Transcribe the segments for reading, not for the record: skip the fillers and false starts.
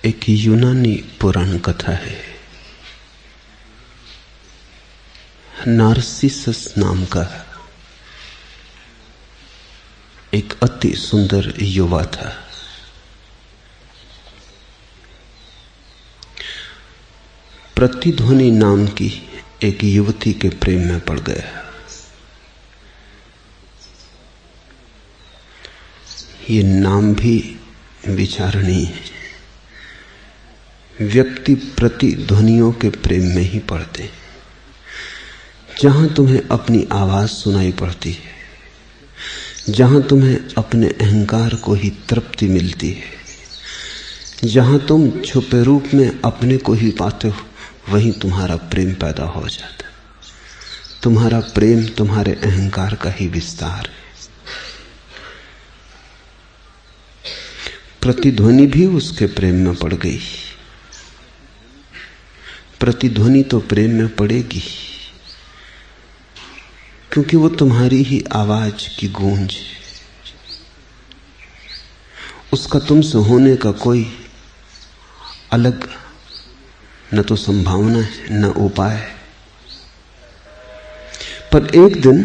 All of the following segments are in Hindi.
एक यूनानी पुराण कथा है। नार्सिसस नाम का एक अति सुंदर युवा था। प्रतिध्वनि नाम की एक युवती के प्रेम में पड़ गया। ये नाम भी विचारणीय है। व्यक्ति प्रतिध्वनियों के प्रेम में ही पड़ते हैं। जहां तुम्हें अपनी आवाज सुनाई पड़ती है, जहां तुम्हें अपने अहंकार को ही तृप्ति मिलती है, जहां तुम छुपे रूप में अपने को ही पाते हो, वहीं तुम्हारा प्रेम पैदा हो जाता है। तुम्हारा प्रेम तुम्हारे अहंकार का ही विस्तार है। प्रतिध्वनि भी उसके प्रेम में पड़ गई। प्रतिध्वनि तो प्रेम में पड़ेगी क्योंकि वो तुम्हारी ही आवाज की गूंज। उसका तुमसे होने का कोई अलग न तो संभावना है न उपाय है। पर एक दिन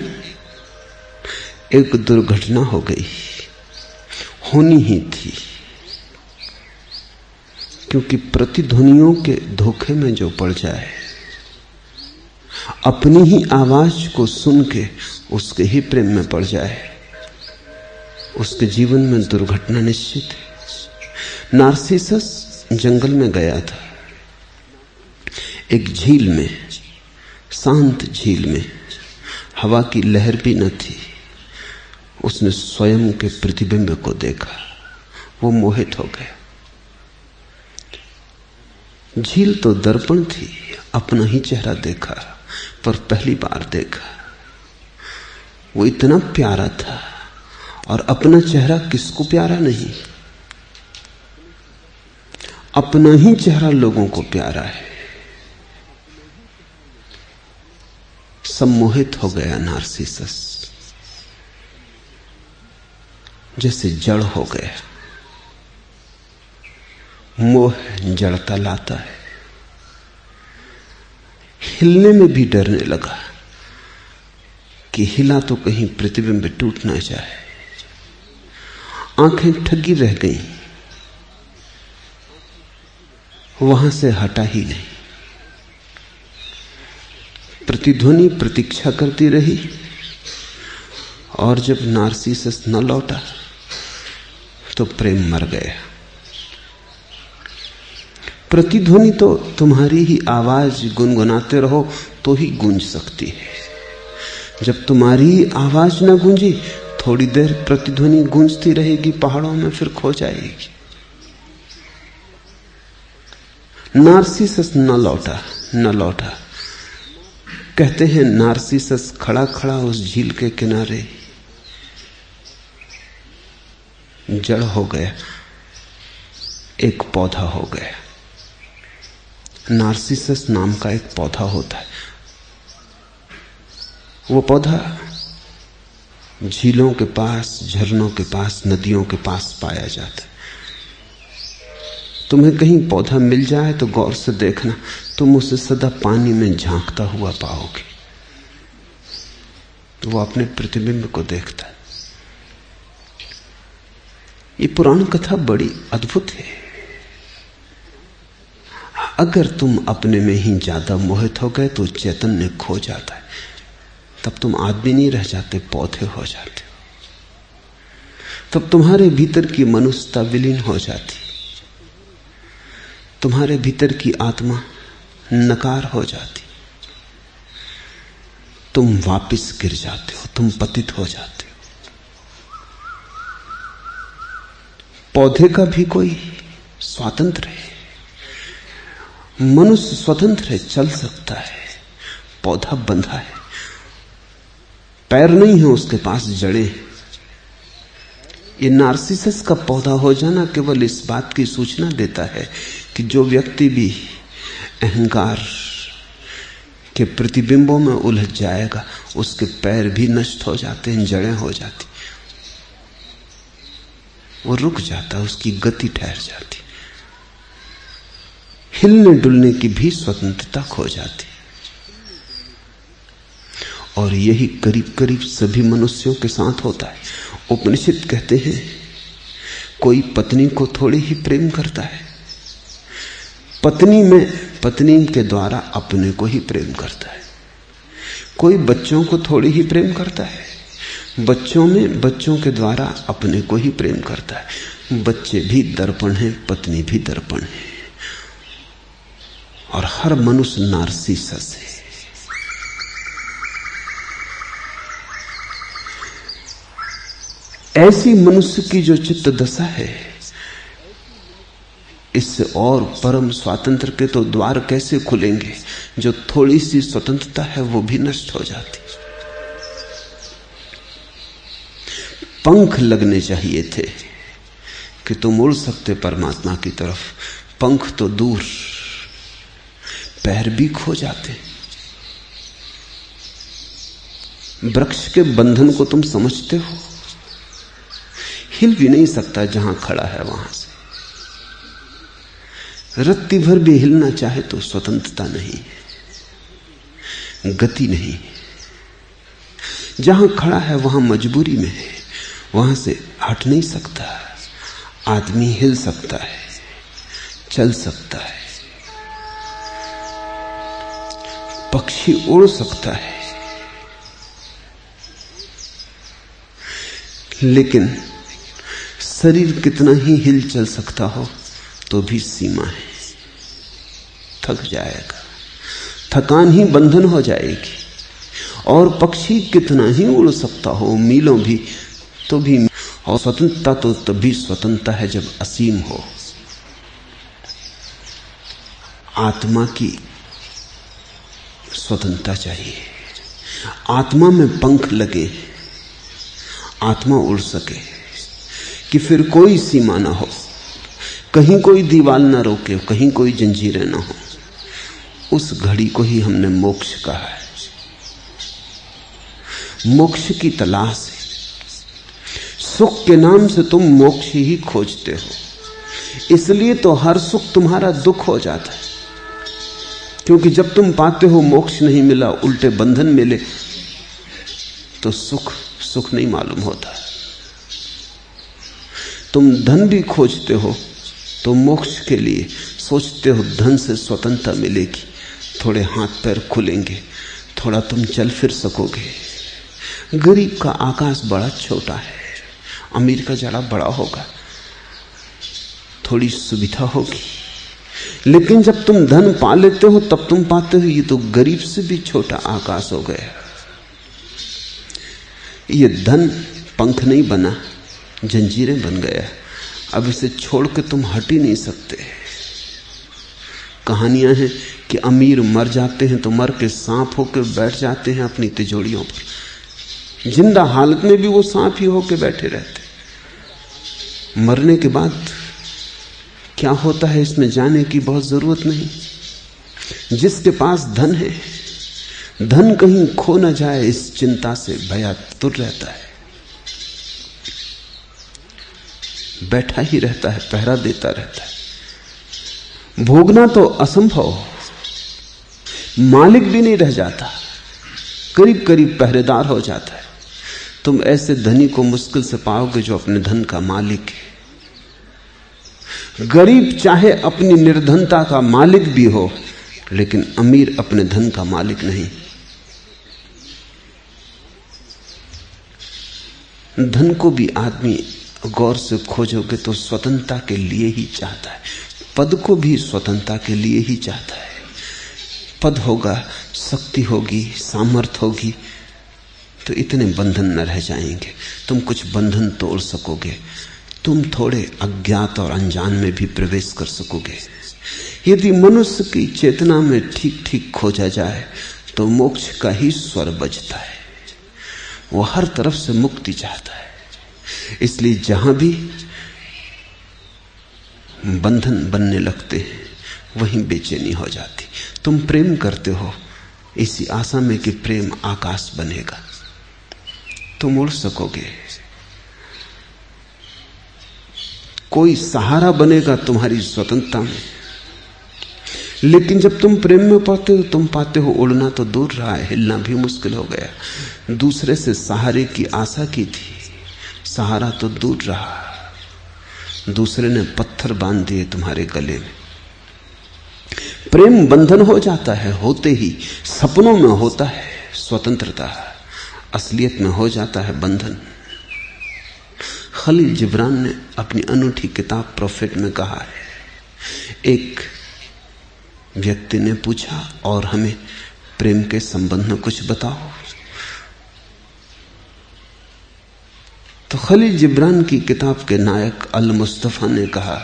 एक दुर्घटना हो गई। होनी ही थी, क्योंकि प्रतिध्वनियों के धोखे में जो पड़ जाए, अपनी ही आवाज को सुन के उसके ही प्रेम में पड़ जाए, उसके जीवन में दुर्घटना निश्चित है। नार्सिसस जंगल में गया था। एक झील में, शांत झील में, हवा की लहर भी न थी। उसने स्वयं के प्रतिबिंब को देखा। वो मोहित हो गया। झील तो दर्पण थी। अपना ही चेहरा देखा, पर पहली बार देखा। वो इतना प्यारा था, और अपना चेहरा किसको प्यारा नहीं। अपना ही चेहरा लोगों को प्यारा है। सम्मोहित हो गया नार्सिसस, जैसे जड़ हो गया। मोह जड़ता लाता है। हिलने में भी डरने लगा कि हिला तो कहीं प्रतिबिंब टूट ना जाए। आंखें ठगी रह गईं, वहां से हटा ही नहीं। प्रतिध्वनि प्रतीक्षा करती रही, और जब नार्सिसस न लौटा तो प्रेम मर गया। प्रतिध्वनि तो तुम्हारी ही आवाज गुनगुनाते रहो तो ही गूंज सकती है। जब तुम्हारी आवाज न गूंजी, थोड़ी देर प्रतिध्वनि गूंजती रहेगी पहाड़ों में, फिर खो जाएगी। नार्सिसस न लौटा। कहते हैं नार्सिसस खड़ा खड़ा उस झील के किनारे जड़ हो गया, एक पौधा हो गया। नार्सिसस नाम का एक पौधा होता है। वो पौधा झीलों के पास, झरनों के पास, नदियों के पास पाया जाता है। तुम्हें कहीं पौधा मिल जाए तो गौर से देखना, तुम उसे सदा पानी में झांकता हुआ पाओगे। वो अपने प्रतिबिंब को देखता है। ये पुराण कथा बड़ी अद्भुत है। अगर तुम अपने में ही ज्यादा मोहित हो गए तो चैतन्य खो जाता है। तब तुम आदमी नहीं रह जाते, पौधे हो जाते। तब तुम्हारे भीतर की मनुष्यता विलीन हो जाती। तुम्हारे भीतर की आत्मा नकार हो जाती। तुम वापस गिर जाते हो, तुम पतित हो जाते हो। पौधे का भी कोई स्वातंत्र है। मनुष्य स्वतंत्र है, चल सकता है। पौधा बंधा है, पैर नहीं है उसके पास, जड़ें। ये नार्सिसस का पौधा हो जाना केवल इस बात की सूचना देता है कि जो व्यक्ति भी अहंकार के प्रतिबिंबों में उलझ जाएगा, उसके पैर भी नष्ट हो जाते हैं, जड़ें हो जाती, वो रुक जाता, उसकी गति ठहर जाती। हिलने डुलने की भी स्वतंत्रता खो जाती। और यही करीब करीब सभी मनुष्यों के साथ होता है। उपनिषद कहते हैं कोई पत्नी को थोड़ी ही प्रेम करता है, पत्नी के द्वारा अपने को ही प्रेम करता है। कोई बच्चों को थोड़ी ही प्रेम करता है, बच्चों के द्वारा अपने को ही प्रेम करता है। बच्चे भी दर्पण हैं, पत्नी भी दर्पण है, और हर मनुष्य नार्सिसस है। ऐसी मनुष्य की जो चित्त दशा है, इससे और परम स्वातंत्र के तो द्वार कैसे खुलेंगे। जो थोड़ी सी स्वतंत्रता है वो भी नष्ट हो जाती। पंख लगने चाहिए थे कि तुम उड़ सकते परमात्मा की तरफ, पंख तो दूर, पैर भी खो जाते। वृक्ष के बंधन को तुम समझते हो, हिल भी नहीं सकता जहां खड़ा है वहां से। रत्ती भर भी हिलना चाहे तो स्वतंत्रता नहीं, गति नहीं। जहां खड़ा है वहां मजबूरी में है, वहां से हट नहीं सकता। आदमी हिल सकता है, चल सकता है, पक्षी उड़ सकता है, लेकिन शरीर कितना ही हिल चल सकता हो तो भी सीमा है, थक जाएगा, थकान ही बंधन हो जाएगी। और पक्षी कितना ही उड़ सकता हो मीलों भी, तो भी। और स्वतंत्रता तो तभी स्वतंत्रता है जब असीम हो। आत्मा की स्वतंत्रता चाहिए, आत्मा में पंख लगे, आत्मा उड़ सके कि फिर कोई सीमा ना हो, कहीं कोई दीवार ना रोके, कहीं कोई जंजीरें ना हो। उस घड़ी को ही हमने मोक्ष कहा है। मोक्ष की तलाश है। सुख के नाम से तुम मोक्ष ही खोजते हो, इसलिए तो हर सुख तुम्हारा दुख हो जाता है। क्योंकि जब तुम पाते हो मोक्ष नहीं मिला, उल्टे बंधन मिले, तो सुख नहीं मालूम होता। तुम धन भी खोजते हो तो मोक्ष के लिए सोचते हो धन से स्वतंत्रता मिलेगी, थोड़े हाथ पैर खुलेंगे, थोड़ा तुम चल फिर सकोगे। गरीब का आकाश बड़ा छोटा है, अमीर का जड़ा बड़ा होगा, थोड़ी सुविधा होगी। लेकिन जब तुम धन पा लेते हो तब तुम पाते हो ये तो गरीब से भी छोटा आकाश हो गया। ये धन पंख नहीं बना, जंजीरें बन गया। अब इसे छोड़ के तुम हट ही नहीं सकते। कहानियां हैं कि अमीर मर जाते हैं तो मर के सांप होकर बैठ जाते हैं अपनी तिजोरियों पर, जिंदा हालत में भी वो सांप ही होकर बैठे रहते। मरने के बाद क्या होता है इसमें जाने की बहुत जरूरत नहीं। जिसके पास धन है, धन कहीं खो न जाए इस चिंता से भयातुर रहता है, बैठा ही रहता है, पहरा देता रहता है। भोगना तो असंभव, मालिक भी नहीं रह जाता, करीब करीब पहरेदार हो जाता है। तुम ऐसे धनी को मुश्किल से पाओगे जो अपने धन का मालिक है। गरीब चाहे अपनी निर्धनता का मालिक भी हो, लेकिन अमीर अपने धन का मालिक नहीं। धन को भी आदमी गौर से खोजोगे तो स्वतंत्रता के लिए ही चाहता है, पद को भी स्वतंत्रता के लिए ही चाहता है। पद होगा, शक्ति होगी, सामर्थ्य होगी तो इतने बंधन न रह जाएंगे, तुम कुछ बंधन तोड़ सकोगे, तुम थोड़े अज्ञात और अनजान में भी प्रवेश कर सकोगे। यदि मनुष्य की चेतना में ठीक ठीक खोजा जाए तो मोक्ष का ही स्वर बजता है। वो हर तरफ से मुक्ति चाहता है, इसलिए जहां भी बंधन बनने लगते हैं वहीं बेचैनी हो जाती। तुम प्रेम करते हो इसी आशा में कि प्रेम आकाश बनेगा, तुम उड़ सकोगे, कोई सहारा बनेगा तुम्हारी स्वतंत्रता में। लेकिन जब तुम प्रेम में पड़ते हो तुम पाते हो उड़ना तो दूर रहा है, हिलना भी मुश्किल हो गया। दूसरे से सहारे की आशा की थी, सहारा तो दूर रहा। दूसरे ने पत्थर बांध दिए तुम्हारे गले में। प्रेम बंधन हो जाता है होते ही, सपनों में होता है स्वतंत्रता, असलियत में हो जाता है बंधन। खलील जिब्रान ने अपनी अनूठी किताब प्रोफेट में कहा है, एक व्यक्ति ने पूछा और हमें प्रेम के संबंध में कुछ बताओ। तो खलील जिब्रान की किताब के नायक अल मुस्तफा ने कहा,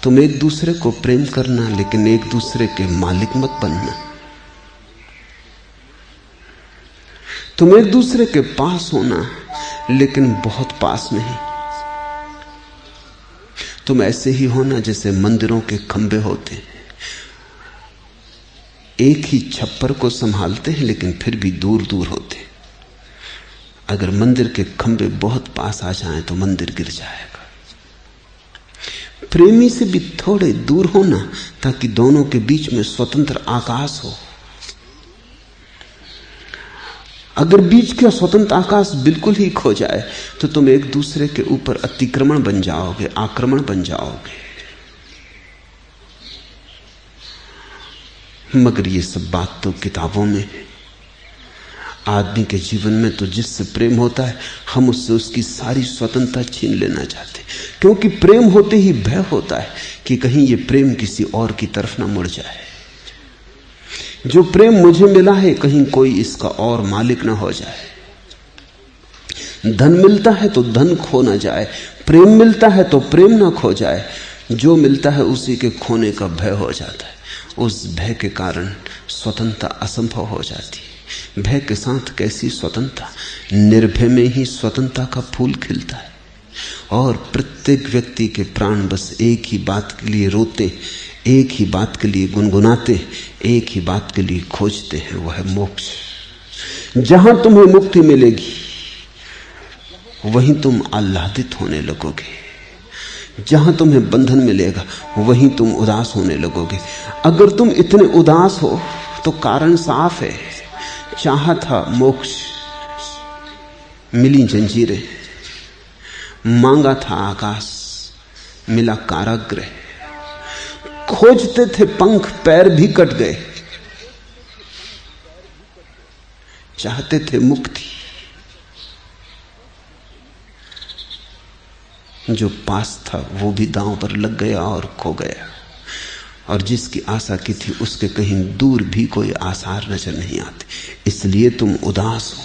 तुम एक दूसरे को प्रेम करना लेकिन एक दूसरे के मालिक मत बनना। तुम एक दूसरे के पास होना लेकिन बहुत पास नहीं। तुम ऐसे ही होना जैसे मंदिरों के खंबे होते हैं, एक ही छप्पर को संभालते हैं लेकिन फिर भी दूर दूर होते हैं। अगर मंदिर के खंबे बहुत पास आ जाएं तो मंदिर गिर जाएगा। प्रेमी से भी थोड़े दूर होना ताकि दोनों के बीच में स्वतंत्र आकाश हो। अगर बीच का स्वतंत्र आकाश बिल्कुल ही खो जाए तो तुम एक दूसरे के ऊपर अतिक्रमण बन जाओगे, आक्रमण बन जाओगे। मगर ये सब बात तो किताबों में है। आदमी के जीवन में तो जिससे प्रेम होता है हम उससे उसकी सारी स्वतंत्रता छीन लेना चाहते हैं, क्योंकि प्रेम होते ही भय होता है कि कहीं ये प्रेम किसी और की तरफ ना मुड़ जाए। जो प्रेम मुझे मिला है कहीं कोई इसका और मालिक ना हो जाए। धन मिलता है तो धन खो ना जाए, प्रेम मिलता है तो प्रेम ना खो जाए। जो मिलता है उसी के खोने का भय हो जाता है। उस भय के कारण स्वतंत्रता असंभव हो जाती है। भय के साथ कैसी स्वतंत्रता? निर्भय में ही स्वतंत्रता का फूल खिलता है। और प्रत्येक व्यक्ति के प्राण बस एक ही बात के लिए रोते, एक ही बात के लिए गुनगुनाते, एक ही बात के लिए खोजते हैं, वह है मोक्ष। जहां तुम्हें मुक्ति मिलेगी वहीं तुम आह्लादित होने लगोगे। जहां तुम्हें बंधन मिलेगा वहीं तुम उदास होने लगोगे। अगर तुम इतने उदास हो तो कारण साफ है। चाहा था मोक्ष, मिली जंजीरें। मांगा था आकाश, मिला कारागृह। खोजते थे पंख, पैर भी कट गए। चाहते थे मुक्ति, जो पास था वो भी दांव पर लग गया और खो गया। और जिसकी आशा की थी उसके कहीं दूर भी कोई आसार नजर नहीं आते, इसलिए तुम उदास हो।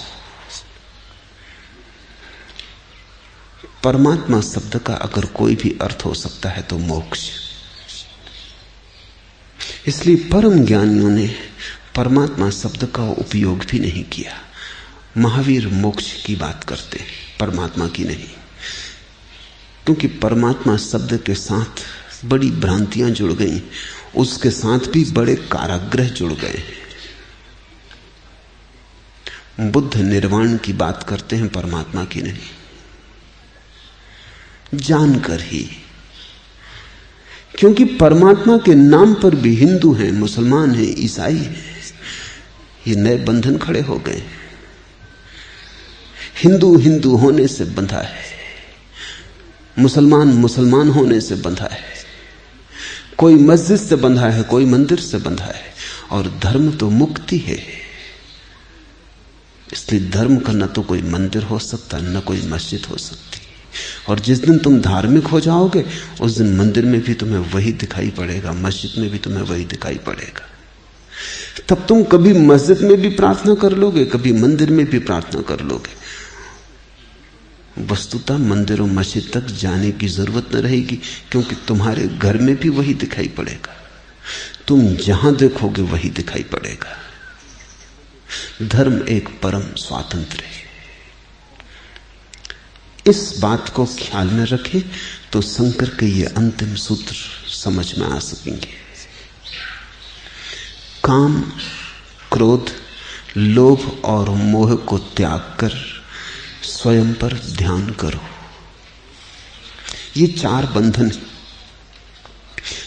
परमात्मा शब्द का अगर कोई भी अर्थ हो सकता है तो मोक्ष। इसलिए परम ज्ञानियों ने परमात्मा शब्द का उपयोग भी नहीं किया। महावीर मोक्ष की बात करते हैं, परमात्मा की नहीं, क्योंकि परमात्मा शब्द के साथ बड़ी भ्रांतियां जुड़ गई, उसके साथ भी बड़े कारागृह जुड़ गए। बुद्ध निर्वाण की बात करते हैं, परमात्मा की नहीं, जानकर ही। क्योंकि परमात्मा के नाम पर भी हिंदू हैं, मुसलमान हैं, ईसाई हैं, ये नए बंधन खड़े हो गए। हिंदू हिंदू होने से बंधा है, मुसलमान मुसलमान होने से बंधा है, कोई मस्जिद से बंधा है, कोई मंदिर से बंधा है। और धर्म तो मुक्ति है, इसलिए धर्म का न तो कोई मंदिर हो सकता, न कोई मस्जिद हो सकती। और जिस दिन तुम धार्मिक हो जाओगे उस दिन मंदिर में भी तुम्हें वही दिखाई पड़ेगा, मस्जिद में भी तुम्हें वही दिखाई पड़ेगा। तब तुम कभी मस्जिद में भी प्रार्थना कर लोगे, कभी मंदिर में भी प्रार्थना कर लोगे। वस्तुतः मंदिर और मस्जिद तक जाने की जरूरत न रहेगी, क्योंकि तुम्हारे घर में भी वही दिखाई पड़ेगा। तुम जहां देखोगे वही दिखाई पड़ेगा। धर्म एक परम स्वातंत्र है। इस बात को ख्याल में रखें तो शंकर के ये अंतिम सूत्र समझ में आ सकेंगे। काम, क्रोध, लोभ और मोह को त्याग कर स्वयं पर ध्यान करो। ये चार बंधन।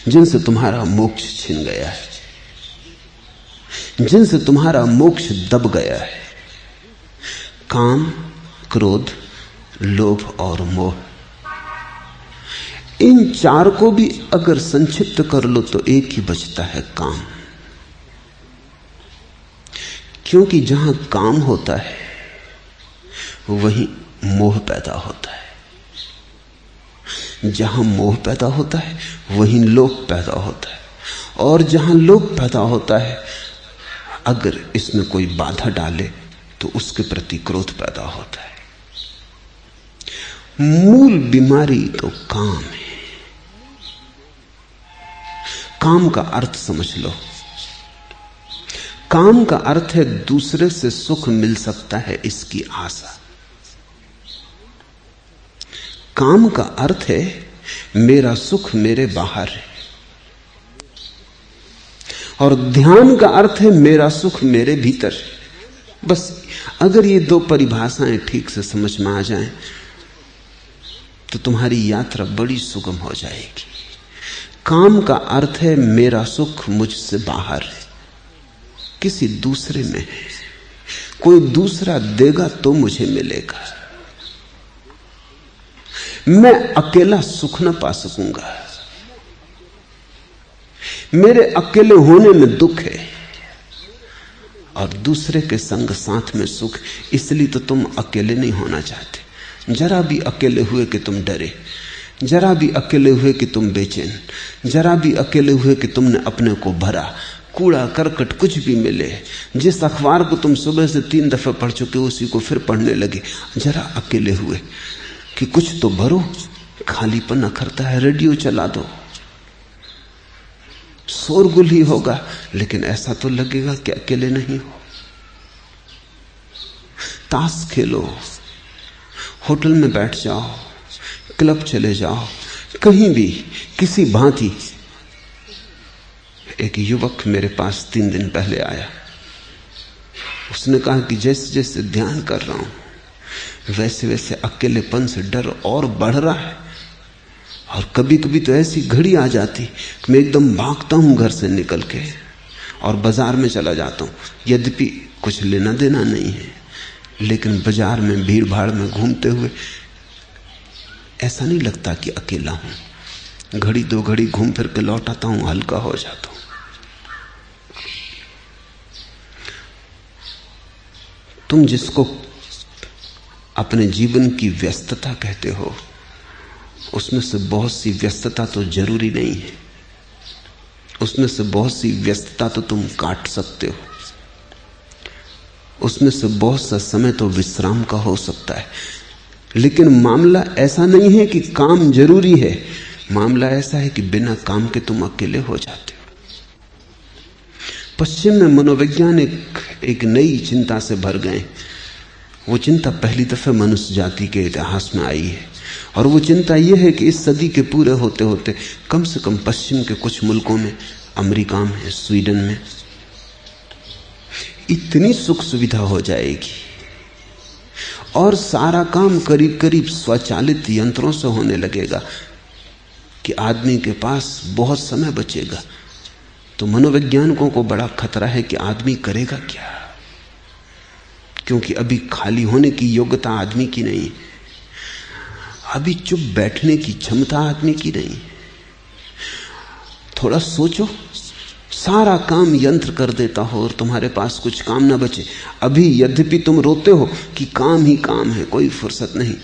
जिनसे तुम्हारा मोक्ष छिन गया है, जिनसे तुम्हारा मोक्ष दब गया है। काम, क्रोध, लोभ और मोह, इन चार को भी अगर संक्षिप्त कर लो तो एक ही बचता है, काम। क्योंकि जहां काम होता है वहीं मोह पैदा होता है, जहां मोह पैदा होता है वहीं लोभ पैदा होता है, और जहां लोभ पैदा होता है अगर इसमें कोई बाधा डाले तो उसके प्रति क्रोध पैदा होता है। मूल बीमारी तो काम है। काम का अर्थ समझ लो। काम का अर्थ है दूसरे से सुख मिल सकता है इसकी आशा। काम का अर्थ है मेरा सुख मेरे बाहर है, और ध्यान का अर्थ है मेरा सुख मेरे भीतर है। बस अगर ये दो परिभाषाएं ठीक से समझ में आ जाएं तो तुम्हारी यात्रा बड़ी सुगम हो जाएगी। काम का अर्थ है मेरा सुख मुझसे बाहर है, किसी दूसरे में है, कोई दूसरा देगा तो मुझे मिलेगा, मैं अकेला सुख न पा सकूंगा, मेरे अकेले होने में दुख है और दूसरे के संग साथ में सुख। इसलिए तो तुम अकेले नहीं होना चाहते। जरा भी अकेले हुए कि तुम डरे, जरा भी अकेले हुए कि तुम बेचैन, जरा भी अकेले हुए कि तुमने अपने को भरा, कूड़ा करकट कुछ भी मिले, जिस अखबार को तुम सुबह से 3 दफे पढ़ चुके उसी को फिर पढ़ने लगे, जरा अकेले हुए कि कुछ तो भरो, खालीपन अखरता है, रेडियो चला दो, शोरगुल ही होगा लेकिन ऐसा तो लगेगा कि अकेले नहीं हो। ताश खेलो, होटल में बैठ जाओ, क्लब चले जाओ, कहीं भी किसी भांति। एक युवक मेरे पास 3 दिन पहले आया, उसने कहा कि जैसे जैसे ध्यान कर रहा हूं वैसे वैसे अकेलेपन से डर और बढ़ रहा है, और कभी कभी तो ऐसी घड़ी आ जाती कि मैं एकदम भागता हूं घर से निकल के और बाजार में चला जाता हूं। यद्यपि कुछ लेना देना नहीं है, लेकिन बाजार में भीड़ भाड़ में घूमते हुए ऐसा नहीं लगता कि अकेला हूं। घड़ी 2 घड़ी घूम फिर के लौट आता हूं, हल्का हो जाता हूं। तुम जिसको अपने जीवन की व्यस्तता कहते हो, उसमें से बहुत सी व्यस्तता तो जरूरी नहीं है, उसमें से बहुत सी व्यस्तता तो तुम काट सकते हो, उसमें से बहुत सा समय तो विश्राम का हो सकता है। लेकिन मामला ऐसा नहीं है कि काम जरूरी है, मामला ऐसा है कि बिना काम के तुम अकेले हो जाते हो। पश्चिम में मनोवैज्ञानिक एक नई चिंता से भर गए। वो चिंता पहली दफे मनुष्य जाति के इतिहास में आई है, और वो चिंता यह है कि इस सदी के पूरे होते होते कम से कम पश्चिम के कुछ मुल्कों में, अमेरिका में, स्वीडन में इतनी सुख सुविधा हो जाएगी और सारा काम करीब करीब स्वचालित यंत्रों से होने लगेगा कि आदमी के पास बहुत समय बचेगा। तो मनोवैज्ञानिकों को बड़ा खतरा है कि आदमी करेगा क्या, क्योंकि अभी खाली होने की योग्यता आदमी की नहीं है, अभी चुप बैठने की क्षमता आदमी की नहीं है। थोड़ा सोचो, सारा काम यंत्र कर देता हो और तुम्हारे पास कुछ काम ना बचे। अभी यद्यपि तुम रोते हो कि काम ही काम है, कोई फुर्सत नहीं,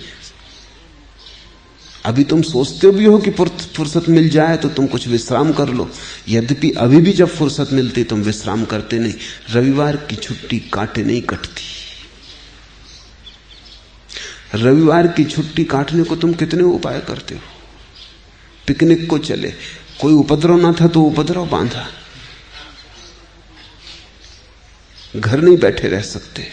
अभी तुम सोचते भी हो कि फुर्सत मिल जाए तो तुम कुछ विश्राम कर लो, यद्यपि अभी भी जब फुर्सत मिलती तुम विश्राम करते नहीं। रविवार की छुट्टी काटे नहीं कटती। रविवार की छुट्टी काटने को तुम कितने उपाय करते हो। पिकनिक को चले, कोई उपद्रव ना था तो उपद्रव बांधा, घर नहीं बैठे रह सकते।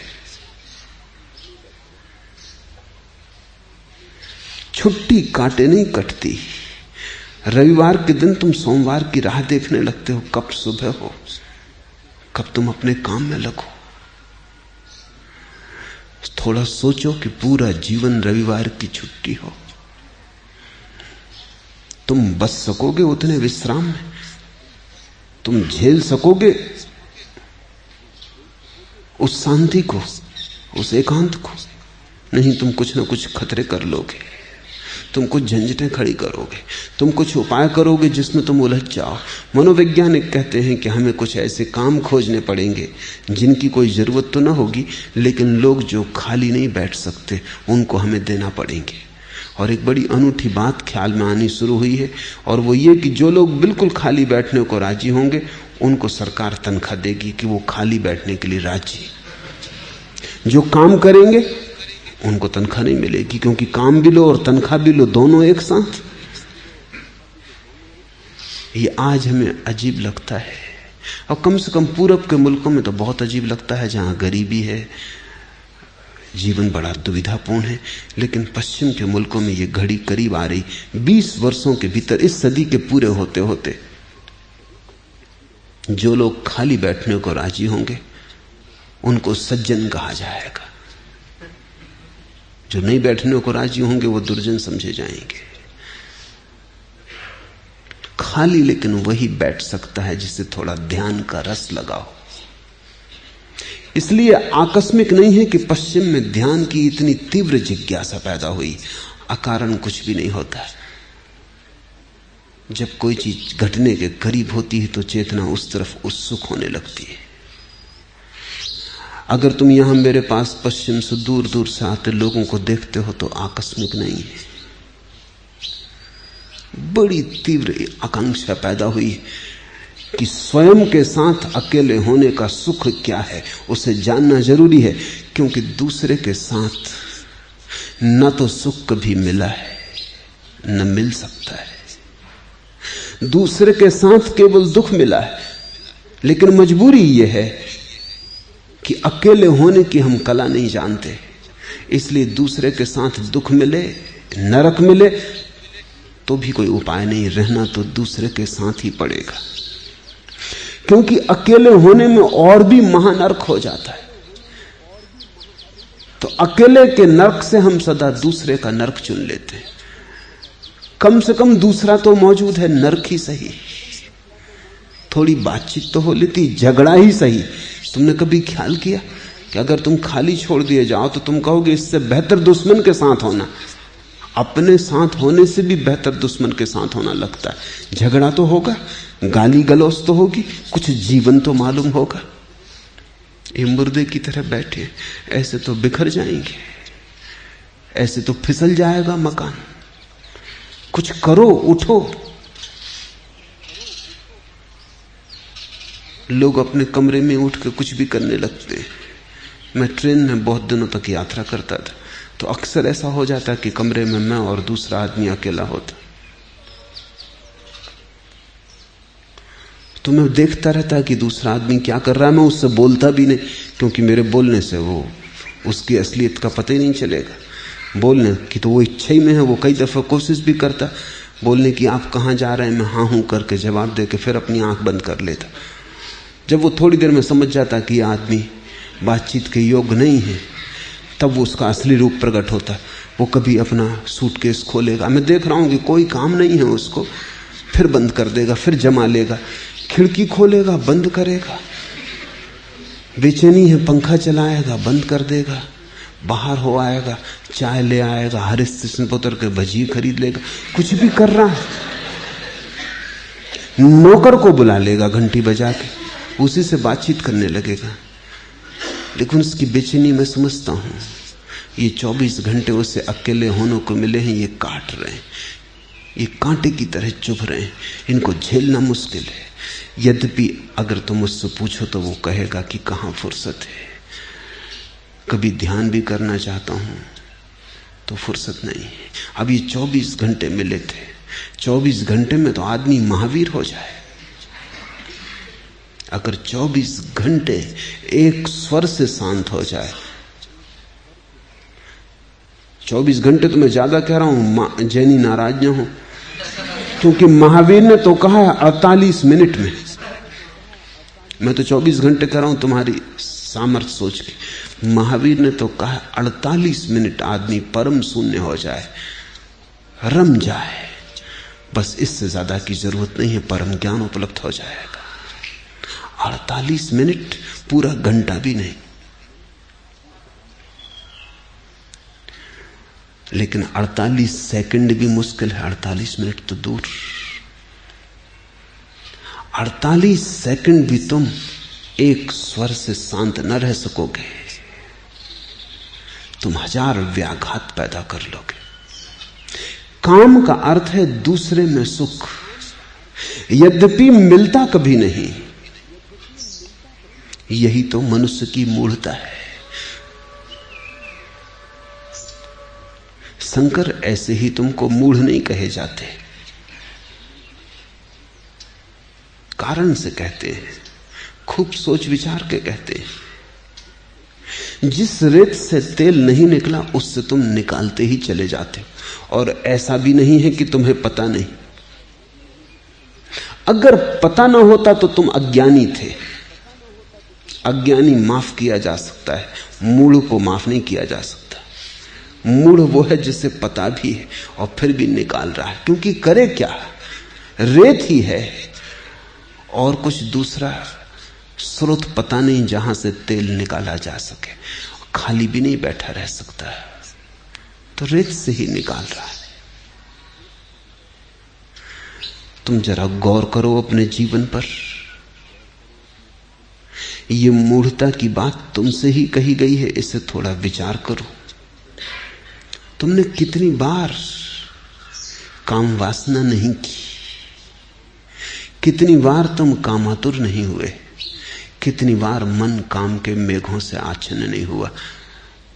छुट्टी काटे नहीं कटती। रविवार के दिन तुम सोमवार की राह देखने लगते हो, कब सुबह हो, कब तुम अपने काम में लगो। थोड़ा सोचो कि पूरा जीवन रविवार की छुट्टी हो तुम बच सकोगे उतने विश्राम में? तुम झेल सकोगे उस शांति को, उस एकांत को? नहीं, तुम कुछ ना कुछ खतरे कर लोगे, तुम कुछ झंझटें खड़ी करोगे, तुम कुछ उपाय करोगे जिसमें तुम उलझ जाओ। मनोवैज्ञानिक कहते हैं कि हमें कुछ ऐसे काम खोजने पड़ेंगे जिनकी कोई जरूरत तो ना होगी, लेकिन लोग जो खाली नहीं बैठ सकते उनको हमें देना पड़ेंगे। और एक बड़ी अनूठी बात ख्याल में आनी शुरू हुई है, और वो ये कि जो लोग बिल्कुल खाली बैठने को राजी होंगे उनको सरकार तनख्वाह देगी कि वो खाली बैठने के लिए राजी। जो काम करेंगे उनको तनख्वाह नहीं मिलेगी, क्योंकि काम भी लो और तनख्वाह भी लो, दोनों एक साथ। ये आज हमें अजीब लगता है, और कम से कम पूरब के मुल्कों में तो बहुत अजीब लगता है, जहां गरीबी है, जीवन बड़ा दुविधापूर्ण है। लेकिन पश्चिम के मुल्कों में ये घड़ी करीब आ रही, 20 वर्षों के भीतर, इस सदी के पूरे होते होते, जो लोग खाली बैठने को राजी होंगे उनको सज्जन कहा जाएगा, जो नहीं बैठने को राजी होंगे वो दुर्जन समझे जाएंगे। खाली लेकिन वही बैठ सकता है जिसे थोड़ा ध्यान का रस लगा हो। इसलिए आकस्मिक नहीं है कि पश्चिम में ध्यान की इतनी तीव्र जिज्ञासा पैदा हुई। अकारण कुछ भी नहीं होता है। जब कोई चीज घटने के करीब होती है तो चेतना उस तरफ उत्सुक होने लगती है। अगर तुम यहां मेरे पास पश्चिम से दूर दूर से आते लोगों को देखते हो तो आकस्मिक नहीं है। बड़ी तीव्र आकांक्षा पैदा हुई कि स्वयं के साथ अकेले होने का सुख क्या है, उसे जानना जरूरी है, क्योंकि दूसरे के साथ न तो सुख कभी मिला है न मिल सकता है। दूसरे के साथ केवल दुख मिला है, लेकिन मजबूरी यह है कि अकेले होने की हम कला नहीं जानते। इसलिए दूसरे के साथ दुख मिले, नरक मिले तो भी कोई उपाय नहीं, रहना तो दूसरे के साथ ही पड़ेगा। क्योंकि अकेले होने में और भी महानरक हो जाता है। तो अकेले के नरक से हम सदा दूसरे का नरक चुन लेते हैं। कम से कम दूसरा तो मौजूद है, नरक ही सही, थोड़ी बातचीत तो हो लेती, झगड़ा ही सही। तुमने कभी ख्याल किया कि अगर तुम खाली छोड़ दिए जाओ तो तुम कहोगे इससे बेहतर दुश्मन के साथ होना। अपने साथ होने से भी बेहतर दुश्मन के साथ होना लगता है। झगड़ा तो होगा, गाली गलौज तो होगी, कुछ जीवन तो मालूम होगा। ये मुर्दे की तरह बैठे ऐसे तो बिखर जाएंगे, ऐसे तो फिसल जाएगा मकान। कुछ करो, उठो। लोग अपने कमरे में उठ के कुछ भी करने लगते हैं। मैं ट्रेन में बहुत दिनों तक यात्रा करता था, तो अक्सर ऐसा हो जाता कि कमरे में मैं और दूसरा आदमी अकेला होता। तो मैं देखता रहता कि दूसरा आदमी क्या कर रहा है। मैं उससे बोलता भी नहीं, क्योंकि मेरे बोलने से वो उसकी असलियत का पता ही नहीं चलेगा। बोलने की तो वो इच्छा ही में है। वो कई दफा कोशिश भी करता बोलने की, आप कहाँ जा रहे हैं, मैं हाँ हूं करके जवाब दे के फिर अपनी आंख बंद कर लेता। जब वो थोड़ी देर में समझ जाता कि यह आदमी बातचीत के योग्य नहीं है, तब वो उसका असली रूप प्रकट होता। वो कभी अपना सूटकेस खोलेगा, मैं देख रहा हूं कि कोई काम नहीं है उसको, फिर बंद कर देगा, फिर जमा लेगा, खिड़की खोलेगा, बंद करेगा, बेचैनी है, पंखा चलाएगा, बंद कर देगा, बाहर हो आएगा, चाय ले आएगा, हर स्टेशन पर उतर के भजी खरीद लेगा, कुछ भी कर रहा है। नौकर को बुला लेगा घंटी बजा के, उसी से बातचीत करने लगेगा। लेकिन उसकी बेचैनी मैं समझता हूं। ये 24 घंटे उससे अकेले होने को मिले हैं, ये काट रहे हैं, ये कांटे की तरह चुभ रहे हैं, इनको झेलना मुश्किल है। यद्यपि अगर तुम मुझसे पूछो तो वो कहेगा कि कहां फुर्सत है, कभी ध्यान भी करना चाहता हूं तो फुर्सत नहीं है। अब ये 24 घंटे मिले थे, 24 घंटे में तो आदमी महावीर हो जाए। अगर 24 घंटे एक स्वर से शांत हो जाए, 24 घंटे तो मैं ज्यादा कह रहा हूं, जैनी नाराज न हो, क्योंकि महावीर ने तो कहा है 48 मिनट में। मैं तो 24 घंटे कह रहा हूं तुम्हारी सामर्थ्य सोच के। महावीर ने तो कहा 48 मिनट आदमी परम शून्य हो जाए, रम जाए, बस इससे ज्यादा की जरूरत नहीं है, परम ज्ञान उपलब्ध हो जाएगा। 48 मिनट, पूरा घंटा भी नहीं। लेकिन 48 सेकंड भी मुश्किल है, 48 मिनट तो दूर। 48 सेकंड भी तुम एक स्वर से शांत न रह सकोगे, तुम 1000 व्याघात पैदा कर लोगे। काम का अर्थ है दूसरे में सुख, यद्यपि मिलता कभी नहीं। यही तो मनुष्य की मूढ़ता है। शंकर ऐसे ही तुमको मूढ़ नहीं कहे जाते, कारण से कहते हैं, खूब सोच विचार के कहते हैं। जिस रेत से तेल नहीं निकला उससे तुम निकालते ही चले जाते हो, और ऐसा भी नहीं है कि तुम्हें पता नहीं। अगर पता ना होता तो तुम अज्ञानी थे। अज्ञानी माफ किया जा सकता है, मूढ़ को माफ नहीं किया जा सकता। मूढ़ वो है जिसे पता भी है और फिर भी निकाल रहा है, क्योंकि करे क्या, रेत ही है और कुछ दूसरा स्रोत पता नहीं जहां से तेल निकाला जा सके। खाली भी नहीं बैठा रह सकता, तो रेत से ही निकाल रहा है। तुम जरा गौर करो अपने जीवन पर। ये मूढ़ता की बात तुमसे ही कही गई है, इसे थोड़ा विचार करो। तुमने कितनी बार काम वासना नहीं की, कितनी बार तुम कामातुर नहीं हुए, कितनी बार मन काम के मेघों से आच्छन्न नहीं हुआ।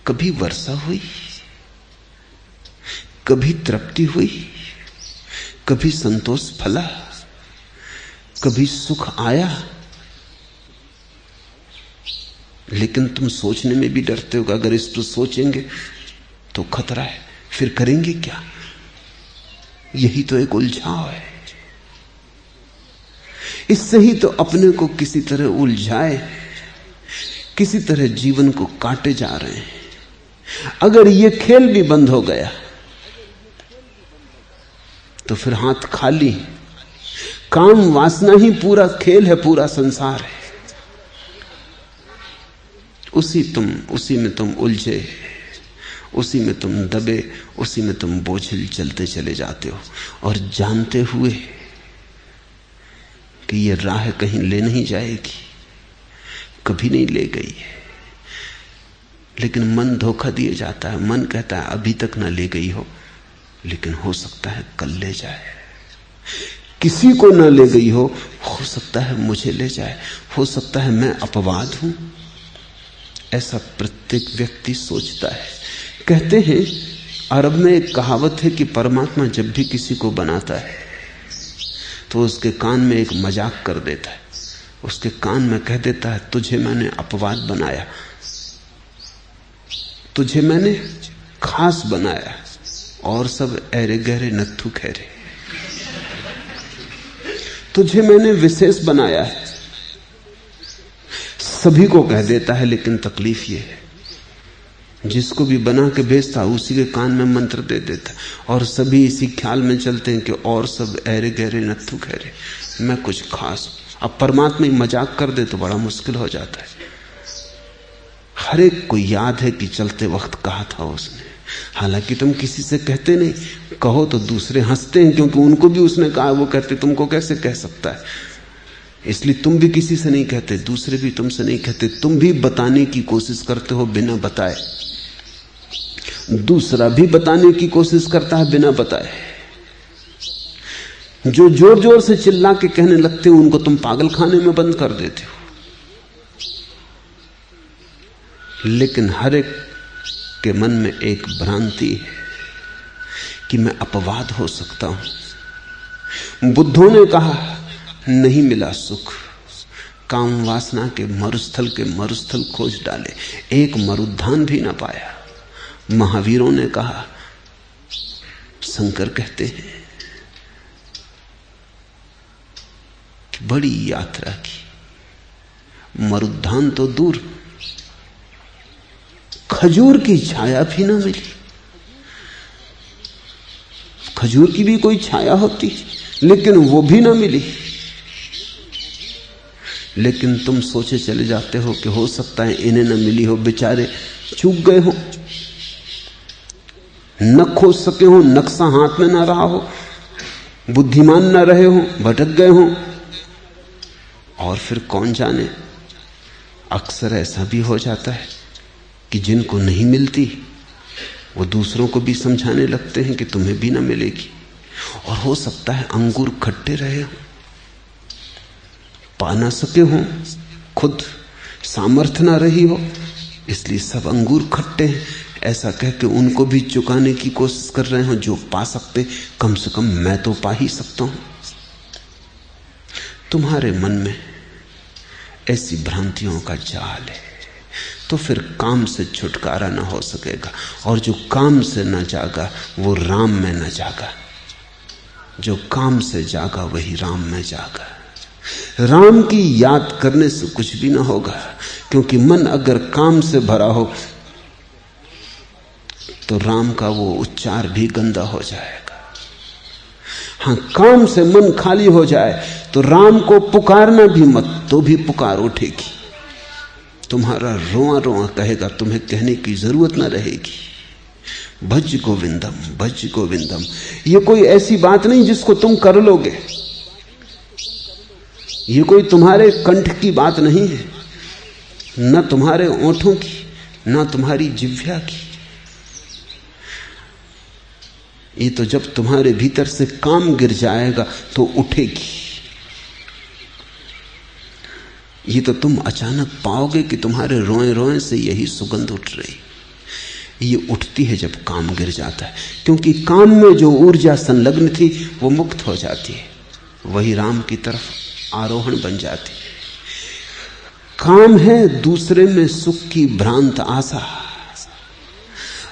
कभी वर्षा हुई, कभी तृप्ति हुई, कभी संतोष फला, कभी सुख आया। लेकिन तुम सोचने में भी डरते हो कि अगर इस पर सोचेंगे तो खतरा है, फिर करेंगे क्या। यही तो एक उलझाव है। इससे ही तो अपने को किसी तरह उलझाए, किसी तरह जीवन को काटे जा रहे हैं। अगर ये खेल भी बंद हो गया तो फिर हाथ खाली। काम वासना ही पूरा खेल है, पूरा संसार है। उसी में तुम उलझे, उसी में तुम दबे, उसी में तुम बोझिल चलते चले जाते हो, और जानते हुए कि ये राह कहीं ले नहीं जाएगी, कभी नहीं ले गई है। लेकिन मन धोखा दिए जाता है। मन कहता है अभी तक ना ले गई हो, लेकिन हो सकता है कल ले जाए। किसी को ना ले गई हो सकता है मुझे ले जाए, हो सकता है मैं अपवाद हूं। ऐसा प्रत्येक व्यक्ति सोचता है। कहते हैं अरब में एक कहावत है कि परमात्मा जब भी किसी को बनाता है तो उसके कान में एक मजाक कर देता है। उसके कान में कह देता है तुझे मैंने अपवाद बनाया, तुझे मैंने खास बनाया, और सब ऐरे गहरे नत्थु खैरे। तुझे मैंने विशेष बनाया है। सभी को कह देता है, लेकिन तकलीफ ये है जिसको भी बना के भेजता उसी के कान में मंत्र दे देता, और सभी इसी ख्याल में चलते हैं कि और सब ऐरे गहरे नत्थु खैरे, मैं कुछ खास हूं। अब परमात्मा ही मजाक कर दे तो बड़ा मुश्किल हो जाता है। हर एक को याद है कि चलते वक्त कहा था उसने, हालांकि तुम किसी से कहते नहीं। कहो तो दूसरे हंसते हैं, क्योंकि उनको भी उसने कहा। वो कहते तुमको कैसे कह सकता है, इसलिए तुम भी किसी से नहीं कहते, दूसरे भी तुमसे नहीं कहते। तुम भी बताने की कोशिश करते हो बिना बताए, दूसरा भी बताने की कोशिश करता है बिना बताए। जो जोर जोर से चिल्ला के कहने लगते हो उनको तुम पागल खाने में बंद कर देते हो। लेकिन हर एक के मन में एक भ्रांति है कि मैं अपवाद हो सकता हूं। बुद्धों ने कहा नहीं मिला सुख, काम वासना के मरुस्थल खोज डाले, एक मरुद्धान भी ना पाया। महावीरों ने कहा, शंकर कहते हैं कि बड़ी यात्रा की, मरुद्धान तो दूर, खजूर की छाया भी ना मिली। खजूर की भी कोई छाया होती, लेकिन वो भी ना मिली। लेकिन तुम सोचे चले जाते हो कि हो सकता है इन्हें न मिली हो, बेचारे चूक गए हो, न खोज सके हो, नक्शा हाथ में ना रहा हो, बुद्धिमान न रहे हो, भटक गए हो। और फिर कौन जाने, अक्सर ऐसा भी हो जाता है कि जिनको नहीं मिलती वो दूसरों को भी समझाने लगते हैं कि तुम्हें भी ना मिलेगी। और हो सकता है अंगूर खट्टे रहे हो, पा ना सके हो, खुद सामर्थ्य ना रही हो, इसलिए सब अंगूर खट्टे हैं ऐसा कह के उनको भी चुकाने की कोशिश कर रहे हो। जो पा सकते, कम से कम मैं तो पा ही सकता हूं। तुम्हारे मन में ऐसी भ्रांतियों का जाल है, तो फिर काम से छुटकारा ना हो सकेगा। और जो काम से ना जागा वो राम में ना जागा, जो काम से जागा वही राम में जागा। राम की याद करने से कुछ भी ना होगा, क्योंकि मन अगर काम से भरा हो तो राम का वो उच्चार भी गंदा हो जाएगा। हाँ, काम से मन खाली हो जाए तो राम को पुकारना भी मत, तो भी पुकार उठेगी। तुम्हारा रोआ रोआ कहेगा, तुम्हें कहने की जरूरत ना रहेगी। भज गोविंदम, भज गोविंदम। ये कोई ऐसी बात नहीं जिसको तुम कर लोगे, ये कोई तुम्हारे कंठ की बात नहीं है, न तुम्हारे ओंठों की, न तुम्हारी जिह्वा की। ये तो जब तुम्हारे भीतर से काम गिर जाएगा तो उठेगी। ये तो तुम अचानक पाओगे कि तुम्हारे रोए रोए से यही सुगंध उठ रही। ये उठती है जब काम गिर जाता है, क्योंकि काम में जो ऊर्जा संलग्न थी वो मुक्त हो जाती है, वही राम की तरफ आरोहण बन जाती। काम है दूसरे में सुख की भ्रांत आशा,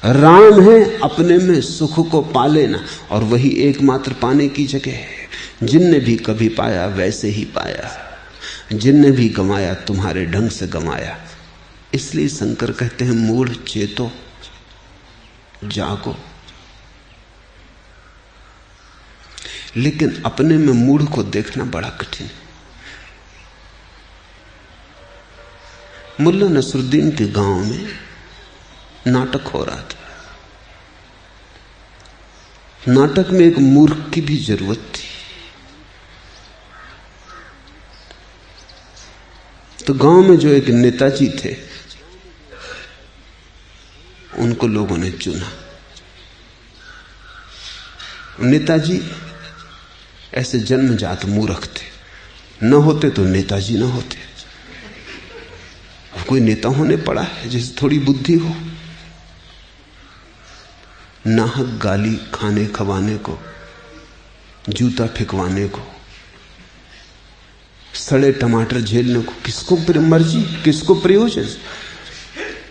राम है अपने में सुख को पा लेना, और वही एकमात्र पाने की जगह है। जिनने भी कभी पाया वैसे ही पाया, जिनने भी गंवाया तुम्हारे ढंग से गंवाया। इसलिए शंकर कहते हैं मूढ़ चेतो जागो। लेकिन अपने में मूढ़ को देखना बड़ा कठिन है। मुल्ला नसरुद्दीन के गांव में नाटक हो रहा था। नाटक में एक मूर्ख की भी जरूरत थी, तो गांव में जो एक नेताजी थे उनको लोगों ने चुना। नेताजी ऐसे जन्मजात मूर्ख थे, न होते तो नेताजी न होते। कोई नेता होने पड़ा है जिसे थोड़ी बुद्धि हो। नाहक गाली खाने खवाने को, जूता फेंकवाने को, सड़े टमाटर झेलने को किसको मर्जी, किसको प्रयोजन।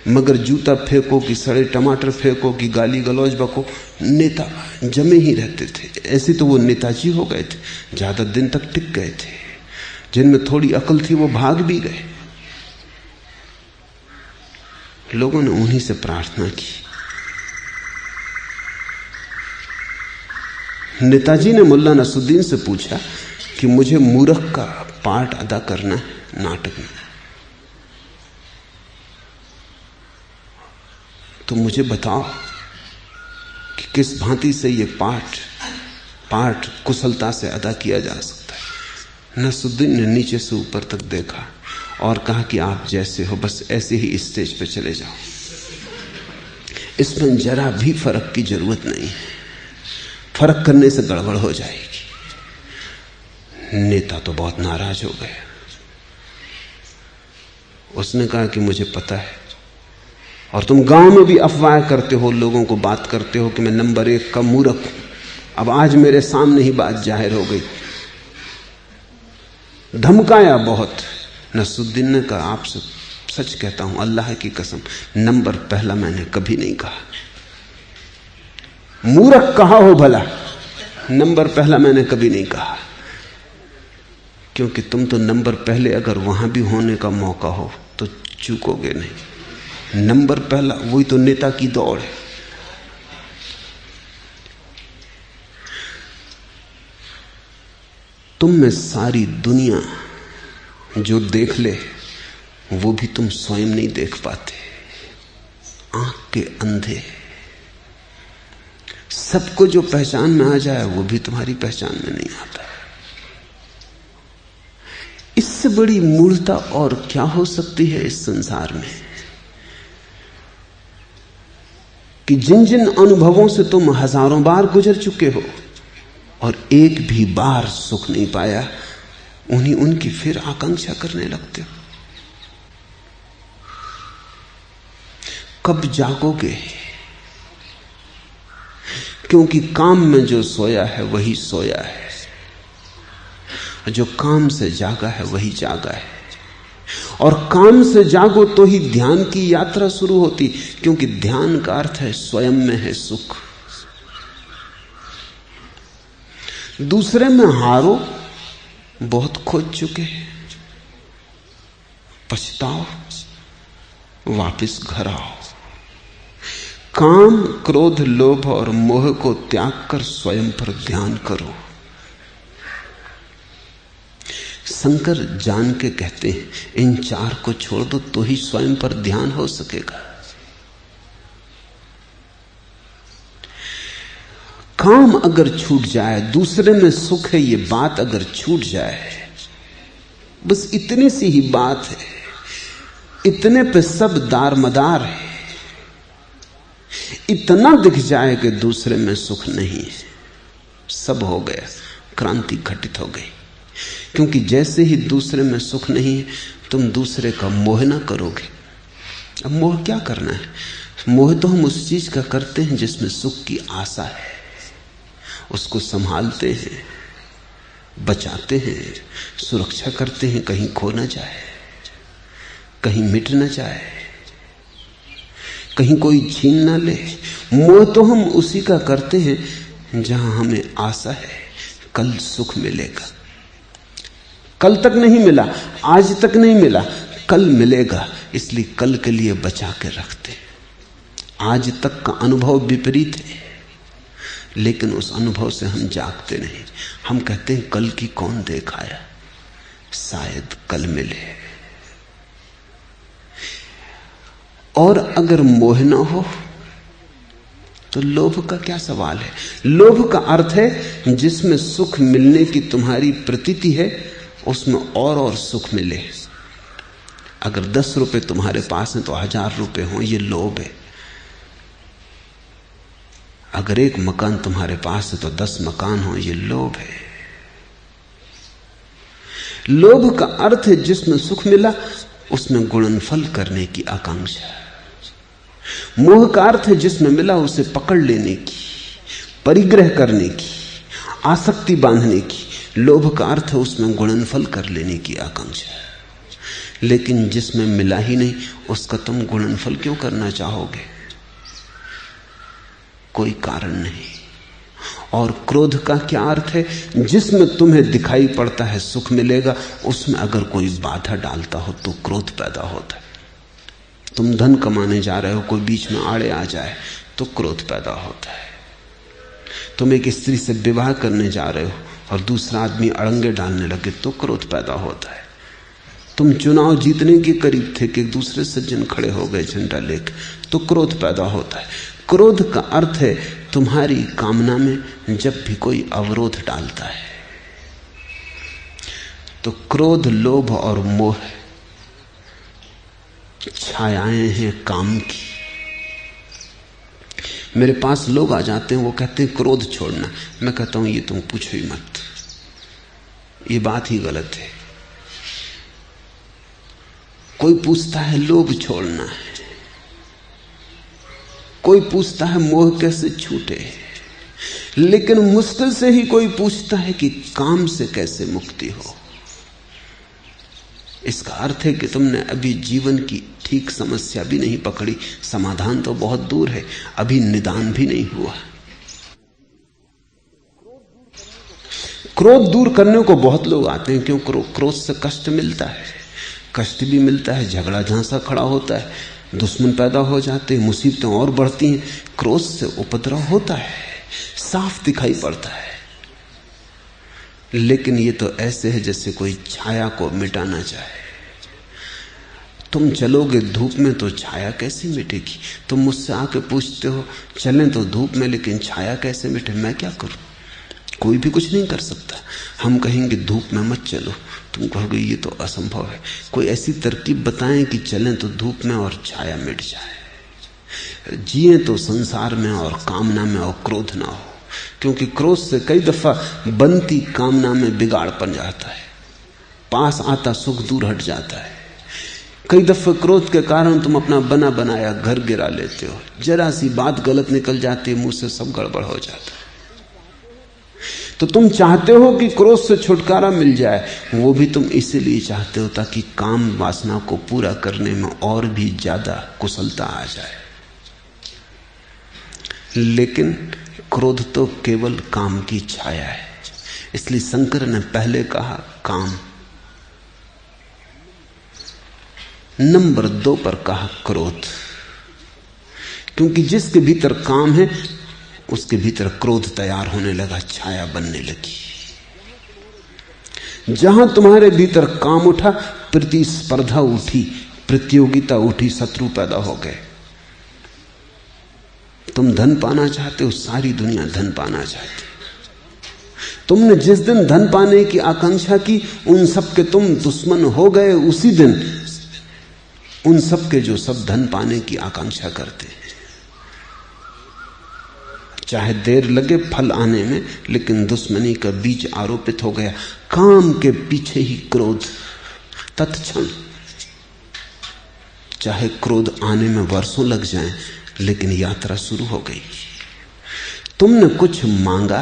मगर जूता फेंको कि सड़े टमाटर फेंको कि गाली गलौज बको, नेता जमे ही रहते थे। ऐसे तो वो नेताजी हो गए थे, ज्यादा दिन तक टिक गए थे। जिनमें थोड़ी अकल थी वो भाग भी गए। लोगों ने उन्हीं से प्रार्थना की। नेताजी ने मुल्ला नसरुद्दीन से पूछा कि मुझे मूर्ख का पार्ट अदा करना है नाटक में, तो मुझे बताओ कि किस भांति से ये पाठ कुशलता से अदा किया जा सकता है। नसरुद्दीन ने नीचे से ऊपर तक देखा और कहा कि आप जैसे हो बस ऐसे ही स्टेज पे चले जाओ, इसमें जरा भी फर्क की जरूरत नहीं है, फर्क करने से गड़बड़ हो जाएगी। नेता तो बहुत नाराज हो गया। उसने कहा कि मुझे पता है, और तुम गांव में भी अफवाह करते हो, लोगों को बात करते हो कि मैं नंबर 1 का मूर्ख हूं। अब आज मेरे सामने ही बात जाहिर हो गई। धमकाया बहुत। नसरुद्दीन ने कहा आपसे सच कहता हूं, अल्लाह की कसम, नंबर पहला मैंने कभी नहीं कहा। मूर्ख कहा हो भला, नंबर पहला मैंने कभी नहीं कहा। क्योंकि तुम तो नंबर पहले अगर वहां भी होने का मौका हो तो चूकोगे नहीं। नंबर पहला वही तो नेता की दौड़ है। तुम में सारी दुनिया जो देख ले वो भी तुम स्वयं नहीं देख पाते। आंख के अंधे। सबको जो पहचान में आ जाए वो भी तुम्हारी पहचान में नहीं आता। इससे बड़ी मूर्खता और क्या हो सकती है इस संसार में कि जिन जिन अनुभवों से तुम हजारों बार गुजर चुके हो और एक भी बार सुख नहीं पाया, उनकी फिर आकांक्षा करने लगते हो। कब जागोगे? क्योंकि काम में जो सोया है वही सोया है, जो काम से जागा है वही जागा है। और काम से जागो तो ही ध्यान की यात्रा शुरू होती, क्योंकि ध्यान का अर्थ है स्वयं में है सुख। दूसरे में हारो, बहुत खोज चुके हैं, पछताओ, वापस घर आओ। काम, क्रोध, लोभ और मोह को त्याग कर स्वयं पर ध्यान करो। शंकर जान के कहते हैं इन चार को छोड़ दो तो ही स्वयं पर ध्यान हो सकेगा। काम अगर छूट जाए, दूसरे में सुख है ये बात अगर छूट जाए, बस इतनी सी ही बात है, इतने पे सब दारमदार है। इतना दिख जाए कि दूसरे में सुख नहीं है, सब हो गया, क्रांति घटित हो गई। क्योंकि जैसे ही दूसरे में सुख नहीं है, तुम दूसरे का मोह ना करोगे। अब मोह क्या करना है? मोह तो हम उस चीज का करते हैं जिसमें सुख की आशा है, उसको संभालते हैं, बचाते हैं, सुरक्षा करते हैं, कहीं खो ना जाए, कहीं मिट ना जाए, कहीं कोई छीन ना ले। मोह तो हम उसी का करते हैं जहां हमें आशा है कल सुख मिलेगा। कल तक नहीं मिला, आज तक नहीं मिला, कल मिलेगा, इसलिए कल के लिए बचा के रखते हैं। आज तक का अनुभव विपरीत है, लेकिन उस अनुभव से हम जागते नहीं। हम कहते हैं कल की कौन देखाया, शायद कल मिले। और अगर मोह ना हो तो लोभ का क्या सवाल है? लोभ का अर्थ है जिसमें सुख मिलने की तुम्हारी प्रतीति है उसमें और सुख मिले। अगर 10 रुपए तुम्हारे पास हैं तो 1000 रुपए हो, ये लोभ है। अगर एक मकान तुम्हारे पास है तो 10 मकान हो, ये लोभ है। लोभ का अर्थ है जिसमें सुख मिला उसमें गुणनफल करने की आकांक्षा। मोह का अर्थ है जिसमें मिला उसे पकड़ लेने की, परिग्रह करने की, आसक्ति बांधने की। लोभ का अर्थ है उसमें गुणनफल कर लेने की आकांक्षा। लेकिन जिसमें मिला ही नहीं उसका तुम गुणनफल क्यों करना चाहोगे? कोई कारण नहीं। और क्रोध का क्या अर्थ है? जिसमें तुम्हें दिखाई पड़ता है सुख मिलेगा, उसमें अगर कोई बाधा डालता हो तो क्रोध पैदा होता है। तुम धन कमाने जा रहे हो, कोई बीच में आड़े आ जाए तो क्रोध पैदा होता है। तुम एक स्त्री से विवाह करने जा रहे हो और दूसरा आदमी अड़ंगे डालने लगे तो क्रोध पैदा होता है। तुम चुनाव जीतने के करीब थे कि दूसरे सज्जन खड़े हो गए झंडा लेकर, तो क्रोध पैदा होता है। क्रोध का अर्थ है तुम्हारी कामना में जब भी कोई अवरोध डालता है। तो क्रोध, लोभ और मोह छायाएं हैं काम की। मेरे पास लोग आ जाते हैं, वो कहते हैं क्रोध छोड़ना। मैं कहता हूं ये तुम पूछो ही मत, ये बात ही गलत है। कोई पूछता है लोभ छोड़ना है, कोई पूछता है मोह कैसे छूटे, लेकिन मुश्किल से ही कोई पूछता है कि काम से कैसे मुक्ति हो। इसका अर्थ है कि तुमने अभी जीवन की ठीक समस्या भी नहीं पकड़ी। समाधान तो बहुत दूर है, अभी निदान भी नहीं हुआ। क्रोध दूर करने को बहुत लोग आते हैं, क्यों? क्रोध से कष्ट मिलता है, कष्ट भी मिलता है, झगड़ा झांसा खड़ा होता है, दुश्मन पैदा हो जाते हैं, मुसीबतें और बढ़ती हैं। क्रोध से उपद्रव होता है, साफ दिखाई पड़ता है। लेकिन ये तो ऐसे है जैसे कोई छाया को मिटाना चाहे। तुम चलोगे धूप में तो छाया कैसे मिटेगी? तुम मुझसे आके पूछते हो चलें तो धूप में, लेकिन छाया कैसे मिटे? मैं क्या करूं? कोई भी कुछ नहीं कर सकता। हम कहेंगे धूप में मत चलो, तुम कहोगे ये तो असंभव है। कोई ऐसी तरकीब बताएं कि चलें तो धूप में और छाया मिट जाए। जिए तो संसार में और कामना में और क्रोध ना हो, क्योंकि क्रोध से कई दफा बनती कामना में बिगाड़ पड़ जाता है, पास आता सुख दूर हट जाता है। कई दफे क्रोध के कारण तुम अपना बना बनाया घर गिरा लेते हो, जरा सी बात गलत निकल जाती है, मुंह से सब गड़बड़ हो जाता है। तो तुम चाहते हो कि क्रोध से छुटकारा मिल जाए, वो भी तुम इसीलिए चाहते हो ताकि काम वासना को पूरा करने में और भी ज्यादा कुशलता आ जाए। लेकिन क्रोध तो केवल काम की छाया है। इसलिए शंकर ने पहले कहा काम, नंबर 2 पर कहा क्रोध, क्योंकि जिसके भीतर काम है उसके भीतर क्रोध तैयार होने लगा, छाया बनने लगी। जहां तुम्हारे भीतर काम उठा, प्रतिस्पर्धा उठी, प्रतियोगिता उठी, शत्रु पैदा हो गए। तुम धन पाना चाहते हो, सारी दुनिया धन पाना चाहती। तुमने जिस दिन धन पाने की आकांक्षा की, उन सब के तुम दुश्मन हो गए। उसी दिन उन सब के जो सब धन पाने की आकांक्षा करते हैं। चाहे देर लगे फल आने में, लेकिन दुश्मनी का बीज आरोपित हो गया। काम के पीछे ही क्रोध तत्क्षण। चाहे क्रोध आने में वर्षों लग जाएं, लेकिन यात्रा शुरू हो गई। तुमने कुछ मांगा,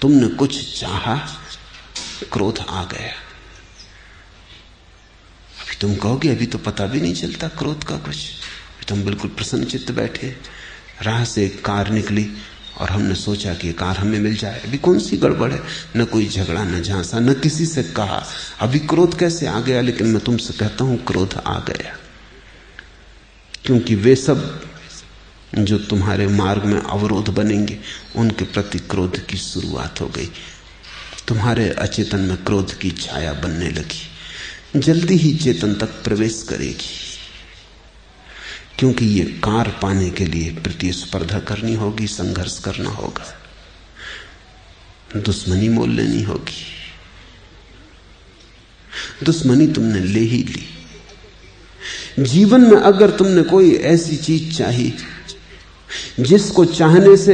तुमने कुछ चाहा, क्रोध आ गया। अभी तुम कहोगे अभी तो पता भी नहीं चलता क्रोध का कुछ, तुम बिल्कुल प्रसन्न चित्त बैठे। राह से एक कार निकली और हमने सोचा कि कार हमें मिल जाए। अभी कौन सी गड़बड़ है? न कोई झगड़ा, न झांसा, न किसी से कहा। अभी क्रोध कैसे आ गया? लेकिन मैं तुमसे कहता हूं क्रोध आ गया, क्योंकि वे सब जो तुम्हारे मार्ग में अवरोध बनेंगे, उनके प्रति क्रोध की शुरुआत हो गई। तुम्हारे अचेतन में क्रोध की छाया बनने लगी, जल्दी ही चेतन तक प्रवेश करेगी, क्योंकि ये कार पाने के लिए प्रतिस्पर्धा करनी होगी, संघर्ष करना होगा, दुश्मनी मोल लेनी होगी। दुश्मनी तुमने ले ही ली। जीवन में अगर तुमने कोई ऐसी चीज चाही जिसको चाहने से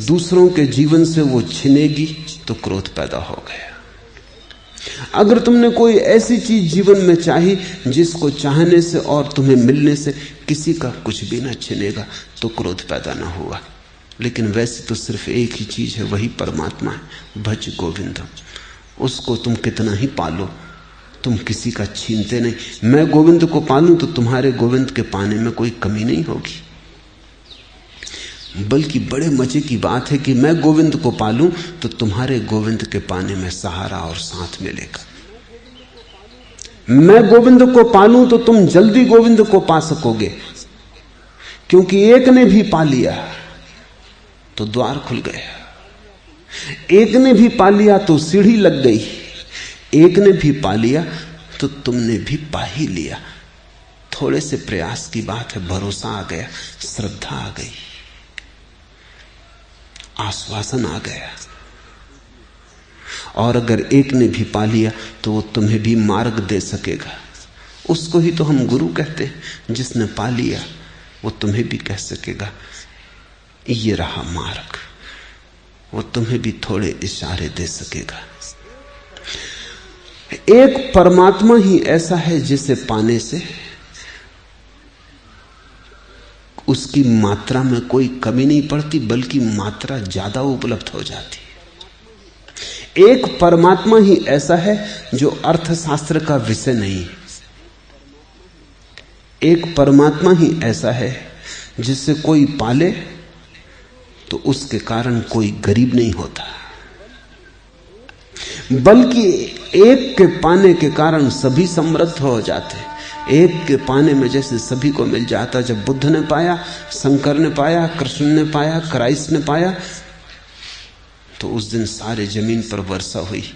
दूसरों के जीवन से वो छिनेगी, तो क्रोध पैदा हो गया। अगर तुमने कोई ऐसी चीज जीवन में चाही जिसको चाहने से और तुम्हें मिलने से किसी का कुछ भी ना छिनेगा, तो क्रोध पैदा ना हुआ। लेकिन वैसे तो सिर्फ एक ही चीज है, वही परमात्मा है, भज गोविंदम। उसको तुम कितना ही पालो, तुम किसी का छीनते नहीं। मैं गोविंद को पालूं तो तुम्हारे गोविंद के पाने में कोई कमी नहीं होगी। बल्कि बड़े मजे की बात है कि मैं गोविंद को पालूं तो तुम्हारे गोविंद के पाने में सहारा और साथ मिलेगा। मैं गोविंद को पालूं तो तुम जल्दी गोविंद को पा सकोगे, क्योंकि एक ने भी पा लिया तो द्वार खुल गया, एक ने भी पा लिया तो सीढ़ी लग गई, एक ने भी पा लिया तो तुमने भी पा ही लिया। थोड़े से प्रयास की बात है, भरोसा आ गया, श्रद्धा आ गई, आश्वासन आ गया। और अगर एक ने भी पा लिया तो वो तुम्हें भी मार्ग दे सकेगा। उसको ही तो हम गुरु कहते हैं। जिसने पा लिया वो तुम्हें भी कह सकेगा ये रहा मार्ग। वो तुम्हें भी थोड़े इशारे दे सकेगा। एक परमात्मा ही ऐसा है जिसे पाने से उसकी मात्रा में कोई कमी नहीं पड़ती, बल्कि मात्रा ज्यादा उपलब्ध हो जाती। एक परमात्मा ही ऐसा है जो अर्थशास्त्र का विषय नहीं है। एक परमात्मा ही ऐसा है जिससे कोई पाले तो उसके कारण कोई गरीब नहीं होता, बल्कि एक के पाने के कारण सभी समृद्ध हो जाते। एक के पाने में जैसे सभी को मिल जाता। जब बुद्ध ने पाया, शंकर ने पाया, कृष्ण ने पाया, क्राइस्ट ने पाया, तो उस दिन सारे जमीन पर वर्षा हुई।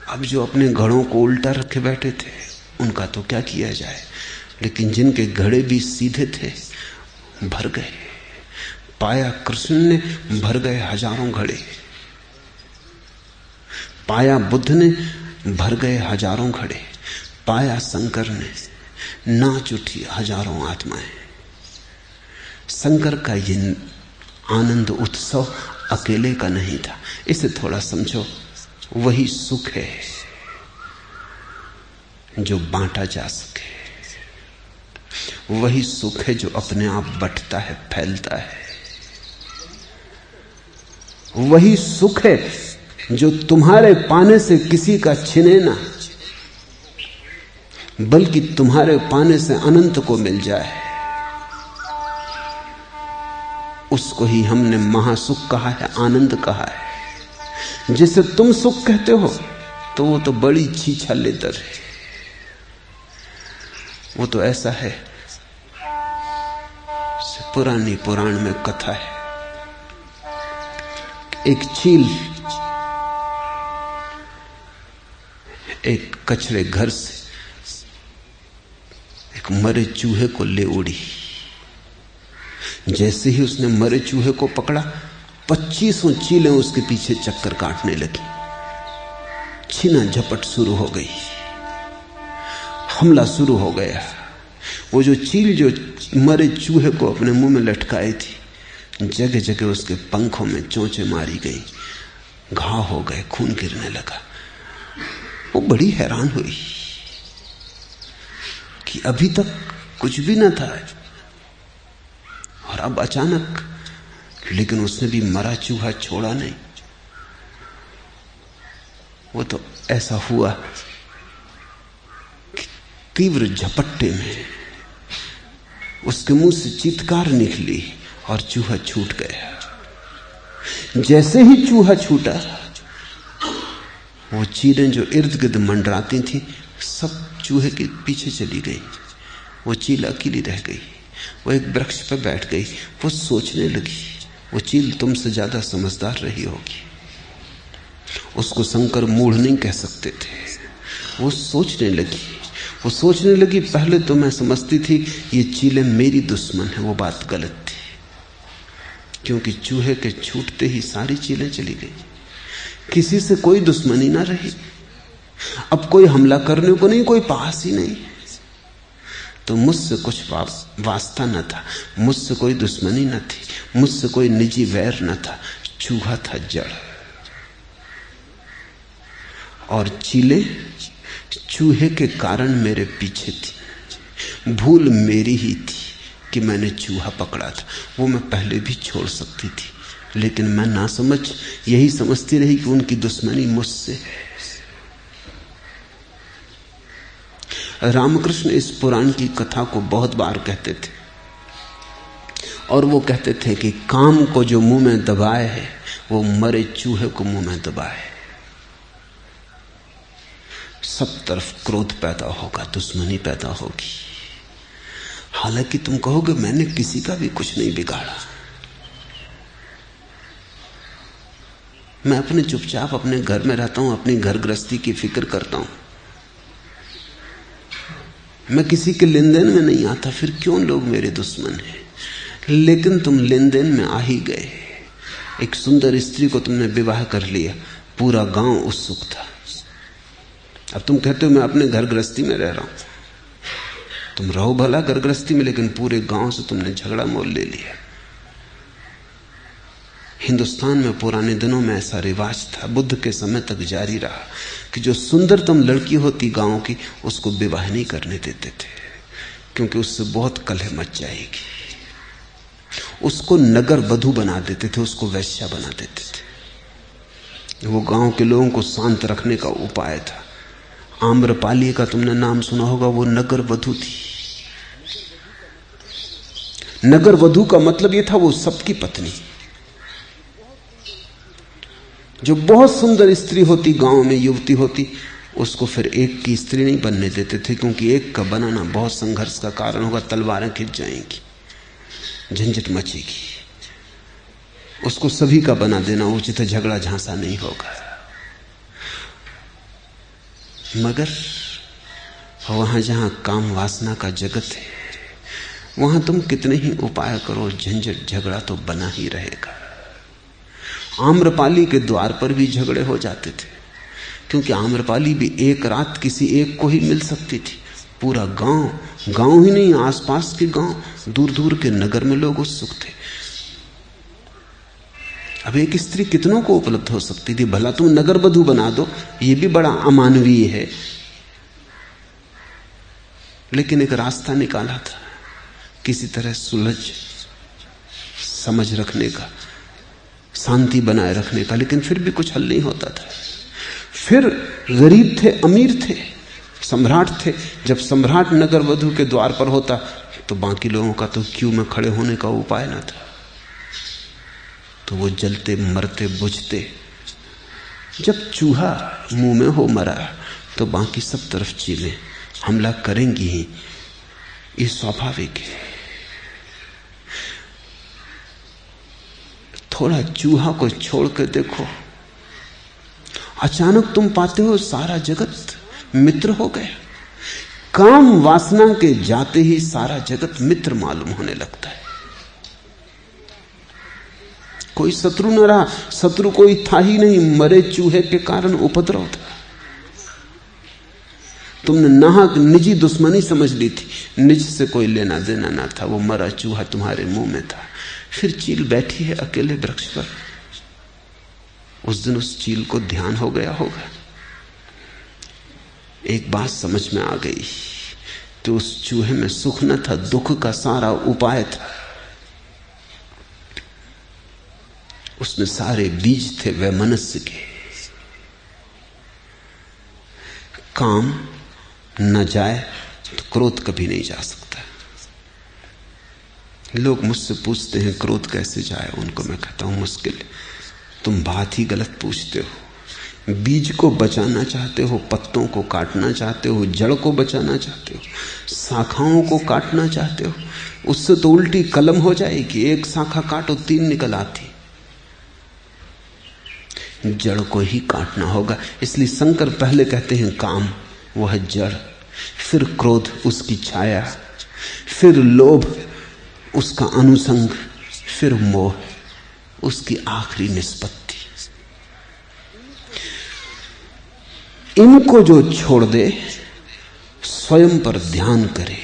अब जो अपने घड़ों को उल्टा रखे बैठे थे उनका तो क्या किया जाए, लेकिन जिनके घड़े भी सीधे थे भर गए। पाया कृष्ण ने, भर गए हजारों घड़े। पाया बुद्ध ने, भर गए हजारों घड़े। पाया शंकर ने, नाच उठी हजारों आत्माएं। शंकर का ये आनंद उत्सव अकेले का नहीं था। इसे थोड़ा समझो। वही सुख है जो बांटा जा सके, वही सुख है जो अपने आप बंटता है, फैलता है। वही सुख है जो तुम्हारे पाने से किसी का छिने ना, बल्कि तुम्हारे पाने से अनंत को मिल जाए। उसको ही हमने महासुख कहा है, आनंद कहा है। जिसे तुम सुख कहते हो तो वो तो बड़ी छीछल्लेतर है। वो तो ऐसा है, पुरानी पुराण में कथा है, एक चील एक कचरे घर से एक मरे चूहे को ले उड़ी। जैसे ही उसने मरे चूहे को पकड़ा, 2500 चीलें उसके पीछे चक्कर काटने लगी। छीना झपट शुरू हो गई, हमला शुरू हो गया। वो जो चील जो मरे चूहे को अपने मुंह में लटकाई थी, जगह जगह उसके पंखों में चोंचे मारी गई, घाव हो गए, खून गिरने लगा। वो बड़ी हैरान हुई कि अभी तक कुछ भी न था और अब अचानक। लेकिन उसने भी मरा चूहा छोड़ा नहीं। वो तो ऐसा हुआ कि तीव्र झपट्टे में उसके मुंह से चीत्कार निकली और चूहा छूट गया। जैसे ही चूहा छूटा, वो चीलें जो इर्द गिर्द मंडराती थी सब चूहे के पीछे चली गई। वो चील अकेली रह गई। वो एक वृक्ष पर बैठ गई। वो सोचने लगी। वो चील तुमसे ज्यादा समझदार रही होगी। उसको शंकर मूढ़ नहीं कह सकते थे। वो सोचने लगी, पहले तो मैं समझती थी ये चीलें मेरी दुश्मन है। वो बात गलत थी, क्योंकि चूहे के छूटते ही सारी चीलें चली गई, किसी से कोई दुश्मनी ना रही। अब कोई हमला करने को नहीं, कोई पास ही नहीं। तो मुझसे कुछ वास्ता न था, मुझसे कोई दुश्मनी न थी, मुझसे कोई निजी वैर न था। चूहा था जड़, और चीलें चूहे के कारण मेरे पीछे थी। भूल मेरी ही थी कि मैंने चूहा पकड़ा था। वो मैं पहले भी छोड़ सकती थी, लेकिन मैं ना समझ यही समझती रही कि उनकी दुश्मनी मुझसे है। रामकृष्ण इस पुराण की कथा को बहुत बार कहते थे, और वो कहते थे कि काम को जो मुंह में दबाए है वो मरे चूहे को मुंह में दबाए। सब तरफ क्रोध पैदा होगा, दुश्मनी पैदा होगी। हालांकि तुम कहोगे मैंने किसी का भी कुछ नहीं बिगाड़ा, मैं अपने चुपचाप अपने घर में रहता हूं, अपनी घर गृहस्थी की फिक्र करता हूं, मैं किसी के लेन देन में नहीं आता, फिर क्यों लोग मेरे दुश्मन हैं? लेकिन तुम लेन देन में आ ही गए। एक सुंदर स्त्री को तुमने विवाह कर लिया, पूरा गांव उत्सुक था। अब तुम कहते हो मैं अपने घर गृहस्थी में रह रहा हूं। तुम रहो भला घर गृहस्थी में, लेकिन पूरे गांव से तुमने झगड़ा मोल ले लिया। हिंदुस्तान में पुराने दिनों में ऐसा रिवाज था, बुद्ध के समय तक जारी रहा, कि जो सुंदरतम लड़की होती गांव की उसको विवाह नहीं करने देते थे, क्योंकि उससे बहुत कलह मच जाएगी। उसको नगर वधू बना देते थे, उसको वैश्या बना देते थे। वो गांव के लोगों को शांत रखने का उपाय था। आम्रपाली का तुमने नाम सुना होगा, वो नगर वधू थी। नगर वधू का मतलब ये था वो सबकी पत्नी। जो बहुत सुंदर स्त्री होती गांव में, युवती होती, उसको फिर एक की स्त्री नहीं बनने देते थे, क्योंकि एक का बनाना बहुत संघर्ष का कारण होगा, तलवारें खिंच जाएंगी, झंझट मचेगी। उसको सभी का बना देना उचित है, झगड़ा झांसा नहीं होगा। मगर वहां जहां काम वासना का जगत है, वहां तुम कितने ही उपाय करो, झंझट झगड़ा तो बना ही रहेगा। आम्रपाली के द्वार पर भी झगड़े हो जाते थे, क्योंकि आम्रपाली भी एक रात किसी एक को ही मिल सकती थी। पूरा गांव ही नहीं, आसपास के गांव, दूर दूर के नगर में लोग उत्सुक थे। अब एक स्त्री कितनों को उपलब्ध हो सकती थी? भला तुम नगर बधू बना दो, यह भी बड़ा अमानवीय है, लेकिन एक रास्ता निकाला था किसी तरह सुलझ समझ रखने का, शांति बनाए रखने का, लेकिन फिर भी कुछ हल नहीं होता था। फिर गरीब थे, अमीर थे, सम्राट थे। जब सम्राट नगर वधू के द्वार पर होता तो बाकी लोगों का तो क्यू में खड़े होने का उपाय न था, तो वो जलते मरते बुझते। जब चूहा मुंह में हो मरा तो बाकी सब तरफ चीलें हमला करेंगी ही, ये स्वाभाविक है। थोड़ा चूहा को छोड़ कर देखो, अचानक तुम पाते हो सारा जगत मित्र हो गया। काम वासना के जाते ही सारा जगत मित्र मालूम होने लगता है। कोई शत्रु न रहा, शत्रु कोई था ही नहीं, मरे चूहे के कारण उपद्रव था। तुमने नाहक निजी दुश्मनी समझ ली थी, निज से कोई लेना देना ना था, वो मरा चूहा तुम्हारे मुंह में था। फिर चील बैठी है अकेले वृक्ष पर, उस दिन उस चील को ध्यान हो गया होगा, एक बात समझ में आ गई, तो उस चूहे में सुख न था, दुख का सारा उपाय था। उसमें सारे बीज थे वैमनस्य के। काम न जाए तो क्रोध कभी नहीं जा सकता। लोग मुझसे पूछते हैं क्रोध कैसे जाए, उनको मैं कहता हूं मुश्किल है। तुम बात ही गलत पूछते हो। बीज को बचाना चाहते हो, पत्तों को काटना चाहते हो, जड़ को बचाना चाहते हो, शाखाओं को काटना चाहते हो, उससे तो उल्टी कलम हो जाएगी। एक शाखा काटो 3 निकल आती। जड़ को ही काटना होगा। इसलिए शंकर पहले कहते हैं काम, वह जड़, फिर क्रोध उसकी छाया, फिर लोभ उसका अनुसंग, फिर मोह उसकी आखिरी निष्पत्ति। इनको जो छोड़ दे, स्वयं पर ध्यान करे।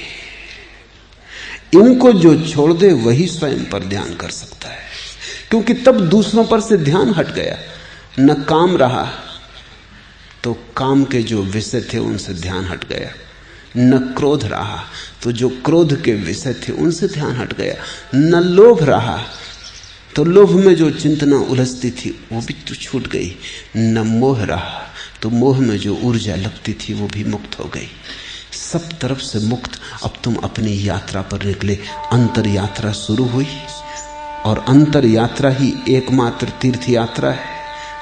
इनको जो छोड़ दे वही स्वयं पर ध्यान कर सकता है, क्योंकि तब दूसरों पर से ध्यान हट गया। न काम रहा तो काम के जो विषय थे उनसे ध्यान हट गया, न क्रोध रहा तो जो क्रोध के विषय थे उनसे ध्यान हट गया, न लोभ रहा तो लोभ में जो चिंतना उलझती थी वो भी तो छूट गई, न मोह रहा तो मोह में जो ऊर्जा लगती थी वो भी मुक्त हो गई। सब तरफ से मुक्त। अब तुम अपनी यात्रा पर निकले। अंतर यात्रा शुरू हुई, और अंतर यात्रा ही एकमात्र तीर्थ यात्रा है।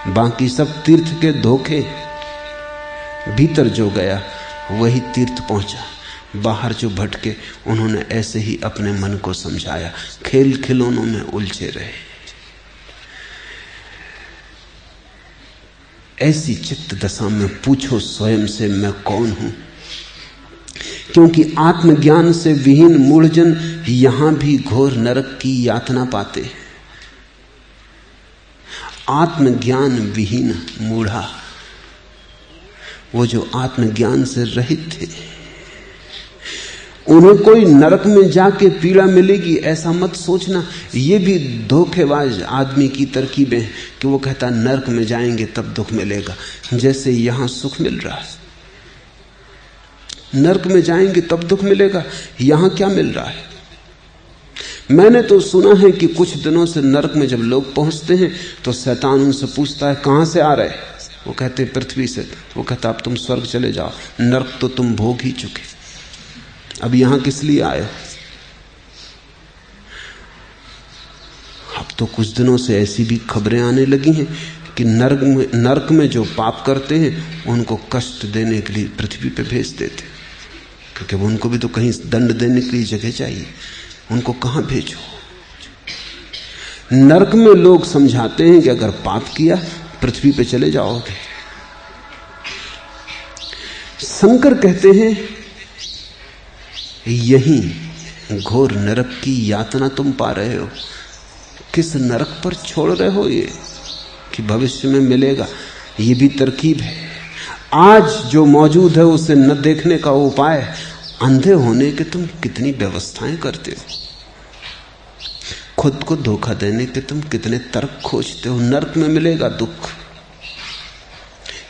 बाकी सब तीर्थ के धोखे। भीतर जो गया वही तीर्थ पहुंचा, बाहर जो भटके उन्होंने ऐसे ही अपने मन को समझाया, खेल खिलौनों में उलझे रहे। ऐसी चित्त दशा में पूछो स्वयं से, मैं कौन हूं? क्योंकि आत्मज्ञान से विहीन मूढ़जन यहां भी घोर नरक की यातना पाते। आत्मज्ञान विहीन मूढ़ा, वो जो आत्मज्ञान से रहित थे, उन्हें कोई नरक में जाके पीड़ा मिलेगी ऐसा मत सोचना। ये भी धोखेबाज आदमी की तरकीबें हैं कि वो कहता नरक में जाएंगे तब दुख मिलेगा, जैसे यहां सुख मिल रहा है। नरक में जाएंगे तब दुख मिलेगा, यहां क्या मिल रहा है? मैंने तो सुना है कि कुछ दिनों से नरक में जब लोग पहुंचते हैं तो शैतान उनसे पूछता है कहां से आ रहे? वो कहते पृथ्वी से। वो कहता अब तुम स्वर्ग चले जाओ, नरक तो तुम भोग ही चुके, अब यहां किस लिए आए हो? अब तो कुछ दिनों से ऐसी भी खबरें आने लगी हैं कि नरक में जो पाप करते हैं उनको कष्ट देने के लिए पृथ्वी पे भेज देते, क्योंकि उनको भी तो कहीं दंड देने के लिए जगह चाहिए। उनको कहां भेजो? नरक में लोग समझाते हैं कि अगर पाप किया पृथ्वी पे चले जाओगे। शंकर कहते हैं यही घोर नरक की यातना तुम पा रहे हो। किस नरक पर छोड़ रहे हो ये कि भविष्य में मिलेगा? ये भी तरकीब है। आज जो मौजूद है उसे न देखने का उपाय। अंधे होने के तुम कितनी व्यवस्थाएं करते हो, खुद को धोखा देने के तुम कितने तर्क खोजते हो। नरक में मिलेगा दुख,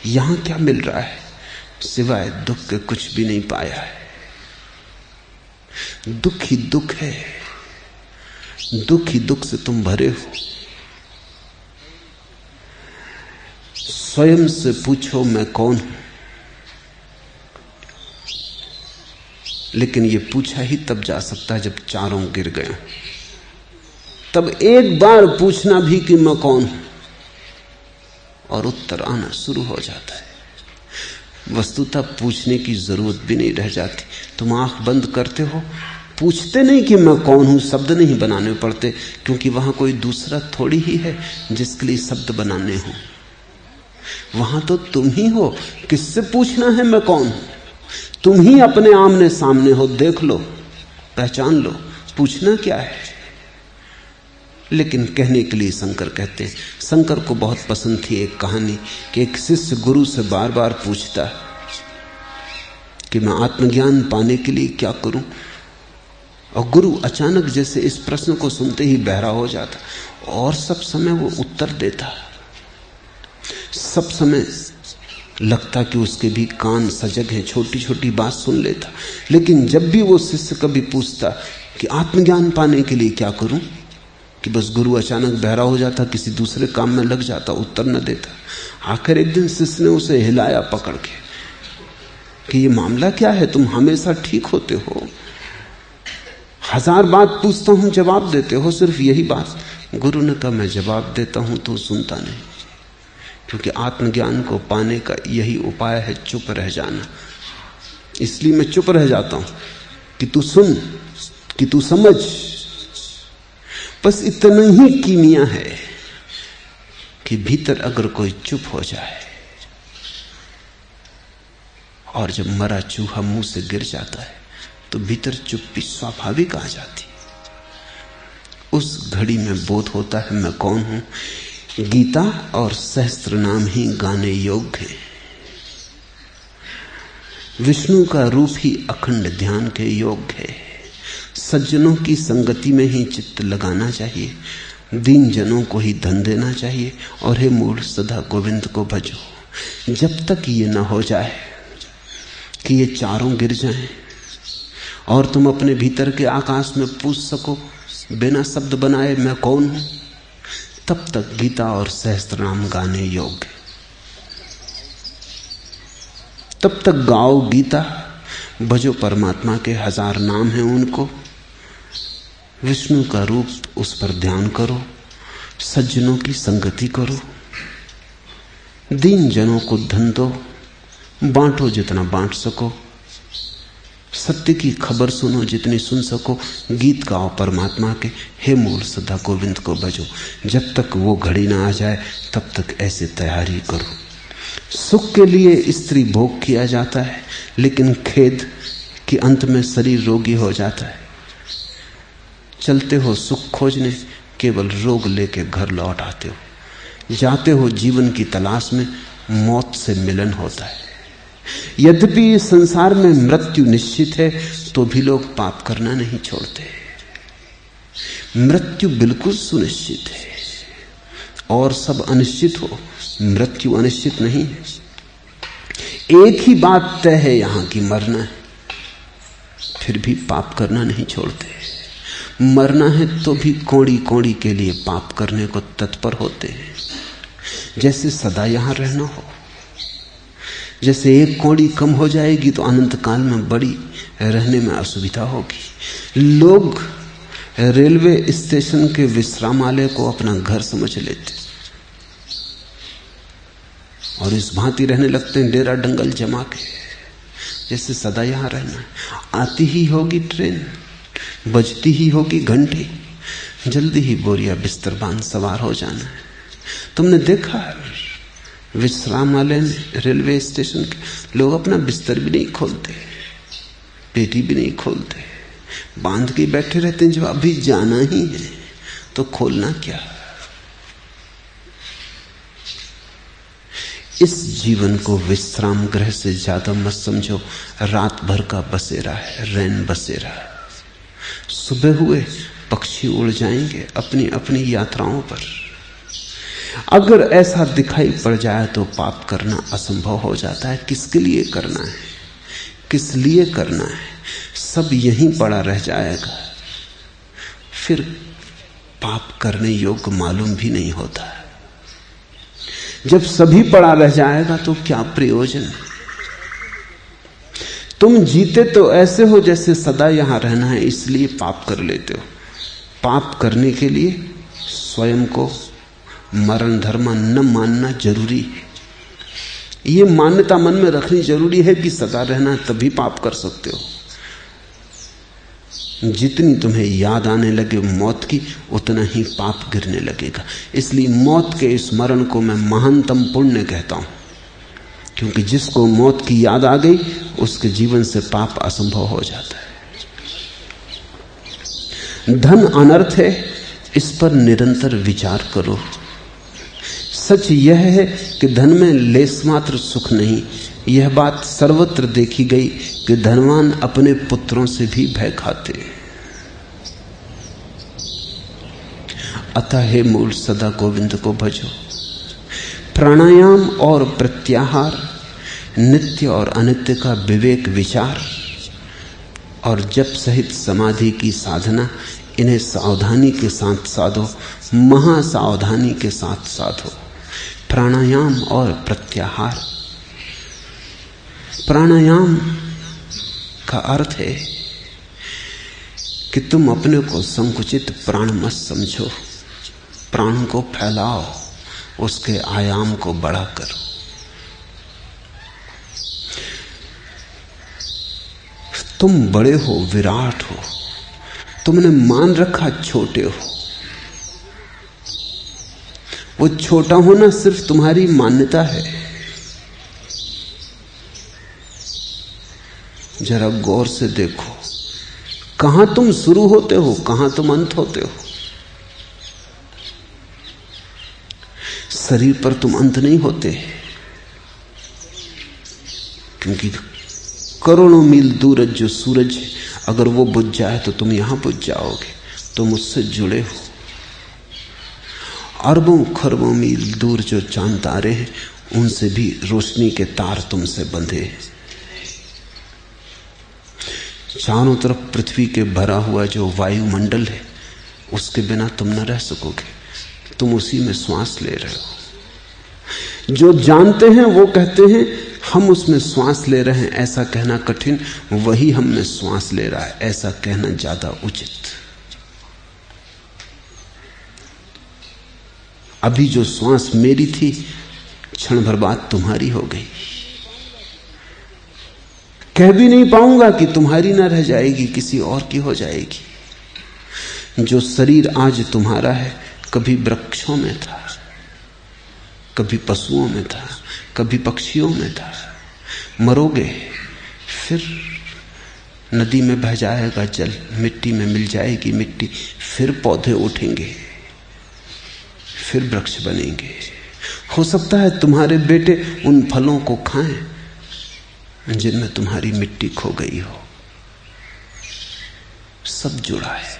यहां क्या मिल रहा है? सिवाय दुख के कुछ भी नहीं पाया है। दुख ही दुख है, दुख ही दुख से तुम भरे हो। स्वयं से पूछो मैं कौन हूं, लेकिन यह पूछा ही तब जा सकता है जब चारों गिर गए। तब एक बार पूछना भी कि मैं कौन हूं, और उत्तर आना शुरू हो जाता है। वस्तुतः पूछने की जरूरत भी नहीं रह जाती। तुम आंख बंद करते हो, पूछते नहीं कि मैं कौन हूं, शब्द नहीं बनाने पड़ते, क्योंकि वहां कोई दूसरा थोड़ी ही है जिसके लिए शब्द बनाने हो। वहां तो तुम ही हो। किससे पूछना है मैं कौन हूं? तुम ही अपने आमने सामने हो, देख लो, पहचान लो, पूछना क्या है? लेकिन कहने के लिए शंकर कहते हैं। शंकर को बहुत पसंद थी एक कहानी कि एक शिष्य गुरु से बार बार पूछता कि मैं आत्मज्ञान पाने के लिए क्या करूं, और गुरु अचानक जैसे इस प्रश्न को सुनते ही बहरा हो जाता, और सब समय वो उत्तर देता। सब समय लगता कि उसके भी कान सजग हैं, छोटी छोटी बात सुन लेता। लेकिन जब भी वो शिष्य कभी पूछता कि आत्मज्ञान पाने के लिए क्या करूं, कि बस गुरु अचानक बहरा हो जाता, किसी दूसरे काम में लग जाता, उत्तर न देता। आखिर एक दिन शिष्य ने उसे हिलाया पकड़ के कि ये मामला क्या है, तुम हमेशा ठीक होते हो, 1000 बात पूछता हूं जवाब देते हो, सिर्फ यही बात। गुरु ने कहा मैं जवाब देता हूं तो सुनता नहीं, क्योंकि आत्मज्ञान को पाने का यही उपाय है, चुप रह जाना। इसलिए मैं चुप रह जाता हूं कि तू सुन, कि तू समझ। बस इतना ही कीमिया है कि भीतर अगर कोई चुप हो जाए, और जब मरा चूहा मुंह से गिर जाता है तो भीतर चुप्पी स्वाभाविक आ जाती। उस घड़ी में बोध होता है मैं कौन हूं। गीता और सहस्त्र नाम ही गाने योग्य है। विष्णु का रूप ही अखंड ध्यान के योग्य है। सज्जनों की संगति में ही चित्त लगाना चाहिए, दीन जनों को ही धन देना चाहिए, और हे मूढ़ सदा गोविंद को भजो। जब तक ये न हो जाए कि ये चारों गिर जाएं और तुम अपने भीतर के आकाश में पूछ सको बिना शब्द बनाए मैं कौन हूं, तब तक गीता और सहस्त्रनाम गाने योग्य। तब तक गाओ गीता, भजो परमात्मा के 1000 नाम हैं उनको, विष्णु का रूप उस पर ध्यान करो, सज्जनों की संगति करो, दीन जनों को धन दो, बांटो जितना बांट सको, सत्य की खबर सुनो जितनी सुन सको, गीत गाओ परमात्मा के, हे मूल सदा गोविंद को भजो। जब तक वो घड़ी ना आ जाए तब तक ऐसे तैयारी करो। सुख के लिए स्त्री भोग किया जाता है, लेकिन खेद कि अंत में शरीर रोगी हो जाता है। चलते हो सुख खोजने, केवल रोग लेके घर लौट आते हो। जाते हो जीवन की तलाश में, मौत से मिलन होता है। यद्यपि इस संसार में मृत्यु निश्चित है, तो भी लोग पाप करना नहीं छोड़ते। मृत्यु बिल्कुल सुनिश्चित है, और सब अनिश्चित हो, मृत्यु अनिश्चित नहीं है। एक ही बात तय है यहां की मरना है, फिर भी पाप करना नहीं छोड़ते। मरना है तो भी कौड़ी कौड़ी के लिए पाप करने को तत्पर होते हैं, जैसे सदा यहां रहना हो। जैसे एक कौड़ी कम हो जाएगी तो अनंत काल में बड़ी रहने में असुविधा होगी। लोग रेलवे स्टेशन के विश्रामालय को अपना घर समझ लेते और इस भांति रहने लगते हैं, डेरा डंगल जमा के, जैसे सदा यहां रहना है। आती ही होगी ट्रेन, बजती ही होगी घंटी, जल्दी ही बोरिया बिस्तर बांध सवार हो जाना है। तुमने देखा विश्रामालय रेलवे स्टेशन के लोग अपना बिस्तर भी नहीं खोलते, पेटी भी नहीं खोलते, बांध के बैठे रहते हैं। जब अभी जाना ही है तो खोलना क्या। इस जीवन को विश्राम गृह से ज्यादा मत समझो। रात भर का बसेरा है, रैन बसेरा। सुबह हुए पक्षी उड़ जाएंगे अपनी अपनी यात्राओं पर। अगर ऐसा दिखाई पड़ जाए तो पाप करना असंभव हो जाता है। किसके लिए करना है, किस लिए करना है, सब यहीं पड़ा रह जाएगा। फिर पाप करने योग्य मालूम भी नहीं होता। जब सभी पड़ा रह जाएगा तो क्या प्रयोजन। तुम जीते तो ऐसे हो जैसे सदा यहां रहना है, इसलिए पाप कर लेते हो। पाप करने के लिए स्वयं को मरण धर्म न मानना जरूरी है। ये मान्यता मन में रखनी जरूरी है कि सदा रहना, तभी पाप कर सकते हो। जितनी तुम्हें याद आने लगे मौत की, उतना ही पाप गिरने लगेगा। इसलिए मौत के स्मरण को मैं महानतम पुण्य कहता हूं, क्योंकि जिसको मौत की याद आ गई उसके जीवन से पाप असंभव हो जाता है। धन अनर्थ है, इस पर निरंतर विचार करो। सच यह है कि धन में लेस मात्र सुख नहीं। यह बात सर्वत्र देखी गई कि धनवान अपने पुत्रों से भी भय खाते। अतः हे मूल सदा गोविंद को भजो। प्राणायाम और प्रत्याहार, नित्य और अनित्य का विवेक विचार और जप सहित समाधि की साधना, इन्हें सावधानी के साथ साधो, महासावधानी के साथ साधो। प्राणायाम और प्रत्याहार। प्राणायाम का अर्थ है कि तुम अपने को संकुचित प्राण मत समझो, प्राण को फैलाओ, उसके आयाम को बड़ा करो। तुम बड़े हो, विराट हो, तुमने मान रखा छोटे हो। वो छोटा होना सिर्फ तुम्हारी मान्यता है। जरा गौर से देखो, कहां तुम शुरू होते हो, कहां तुम अंत होते हो। शरीर पर तुम अंत नहीं होते, क्योंकि करोड़ों मील दूर जो सूरज, अगर वो बुझ जाए तो तुम यहां बुझ जाओगे। तुम उससे जुड़े हो। अरबों खरबों मील दूर जो चांद तारे हैं, उनसे भी रोशनी के तार तुमसे बंधे हैं। चारों तरफ पृथ्वी के भरा हुआ जो वायुमंडल है, उसके बिना तुम न रह सकोगे। तुम उसी में श्वास ले रहे हो। जो जानते हैं वो कहते हैं हम उसमें श्वास ले रहे हैं, ऐसा कहना कठिन। वही हम में श्वास ले रहा है, ऐसा कहना ज्यादा उचित। अभी जो श्वास मेरी थी, क्षण भर बाद तुम्हारी हो गई। कह भी नहीं पाऊंगा कि तुम्हारी ना रह जाएगी, किसी और की हो जाएगी। जो शरीर आज तुम्हारा है, कभी वृक्षों में था, कभी पशुओं में था, कभी पक्षियों में था। मरोगे, फिर नदी में बह जाएगा जल, मिट्टी में मिल जाएगी मिट्टी, फिर पौधे उठेंगे, फिर वृक्ष बनेंगे। हो सकता है तुम्हारे बेटे उन फलों को खाएं जिनमें तुम्हारी मिट्टी खो गई हो। सब जुड़ा है,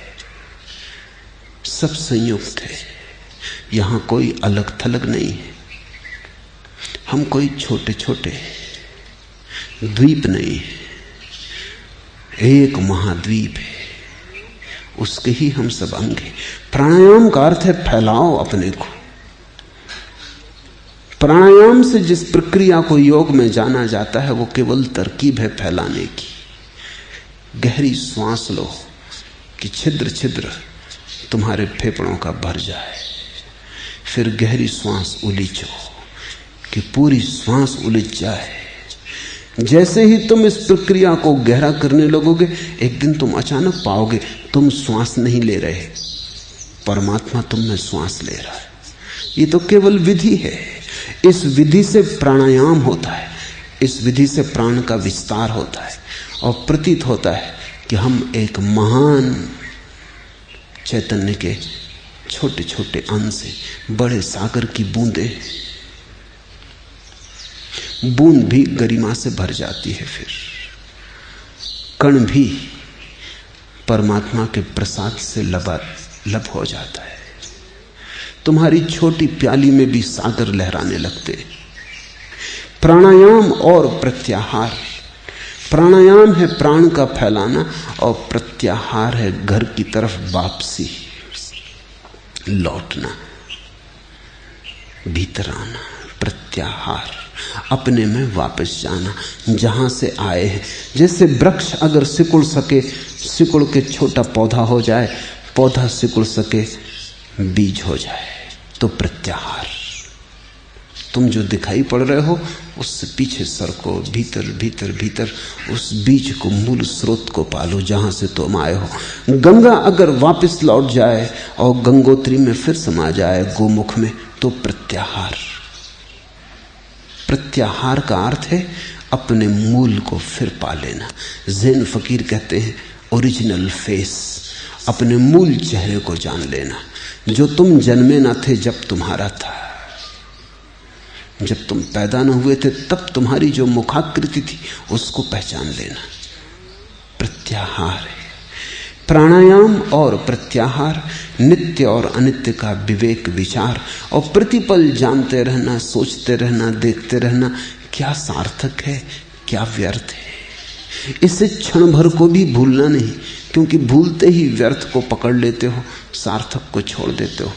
सब संयुक्त है। यहां कोई अलग थलग नहीं है। हम कोई छोटे छोटे द्वीप नहीं है, एक महाद्वीप है, उसके ही हम सब अंग हैं। प्राणायाम का अर्थ है फैलाओ अपने को। प्राणायाम से जिस प्रक्रिया को योग में जाना जाता है, वो केवल तरकीब है फैलाने की। गहरी श्वास लो कि छिद्र छिद्र तुम्हारे फेफड़ों का भर जाए, फिर गहरी श्वास उलीचो कि पूरी श्वास उलीच जाए। जैसे ही तुम इस प्रक्रिया को गहरा करने लगोगे, एक दिन तुम अचानक पाओगे तुम श्वास नहीं ले रहे, परमात्मा तुम में श्वास ले रहा है। ये तो केवल विधि है। इस विधि से प्राणायाम होता है, इस विधि से प्राण का विस्तार होता है और प्रतीत होता है कि हम एक महान चैतन्य के छोटे छोटे अंश हैं, बड़े सागर की बूंदें। बूंद भी गरिमा से भर जाती है, फिर कण भी परमात्मा के प्रसाद से लबालब हो जाता है। तुम्हारी छोटी प्याली में भी सागर लहराने लगते। प्राणायाम और प्रत्याहार। प्राणायाम है प्राण का फैलाना और प्रत्याहार है घर की तरफ वापसी, लौटना, भीतर आना। प्रत्याहार अपने में वापस जाना, जहां से आए हैं। जैसे वृक्ष अगर सिकुड़ सके, सिकुड़ के छोटा पौधा हो जाए, पौधा सिकुड़ सके बीज हो जाए, तो प्रत्याहार। तुम जो दिखाई पड़ रहे हो उससे पीछे सरको, भीतर भीतर भीतर उस बीज को, मूल स्रोत को पालो जहां से तुम आए हो। गंगा अगर वापस लौट जाए और गंगोत्री में फिर समा जाए गोमुख में, तो प्रत्याहार। प्रत्याहार का अर्थ है अपने मूल को फिर पा लेना। ज़ैन फकीर कहते हैं ओरिजिनल फेस, अपने मूल चेहरे को जान लेना, जो तुम जन्मे ना थे जब तुम्हारा था। जब तुम पैदा न हुए थे तब तुम्हारी जो मुखाकृति थी उसको पहचान लेना। प्रत्याहार है। प्राणायाम और प्रत्याहार, नित्य और अनित्य का विवेक विचार और प्रतिपल जानते रहना, सोचते रहना, देखते रहना, क्या सार्थक है, क्या व्यर्थ है। इसे क्षण भर को भी भूलना नहीं, क्योंकि भूलते ही व्यर्थ को पकड़ लेते हो, सार्थक को छोड़ देते हो।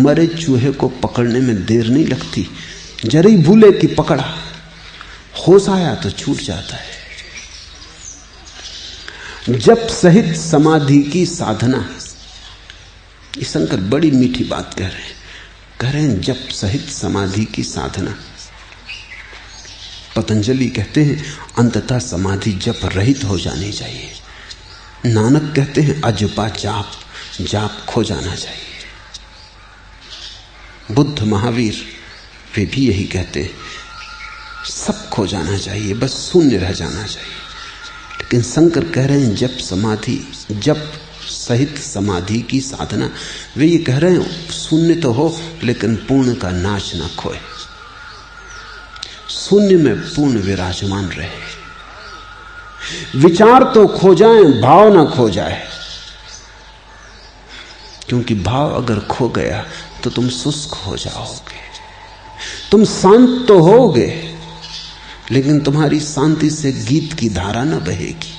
मरे चूहे को पकड़ने में देर नहीं लगती, जरा ही भूले कि पकड़ा, होश आया तो छूट जाता है। जप सहित समाधि की साधना। ये शंकर बड़ी मीठी बात कह रहे हैं जप सहित समाधि की साधना। पतंजलि कहते हैं अंततः समाधि जप रहित हो जानी चाहिए। नानक कहते हैं अजपा जाप, जाप खो जाना चाहिए। बुद्ध, महावीर वे भी यही कहते हैं, सब खो जाना चाहिए, बस शून्य रह जाना चाहिए। लेकिन शंकर कह रहे हैं जप समाधि, जप सहित समाधि की साधना। वे ये कह रहे हैं शून्य तो हो लेकिन पूर्ण का नाश ना खोए, शून्य में पूर्ण विराजमान रहे। विचार तो खो जाए, भाव ना खो जाए, क्योंकि भाव अगर खो गया तो तुम शुष्क हो जाओगे। तुम शांत तो होगे लेकिन तुम्हारी शांति से गीत की धारा न बहेगी,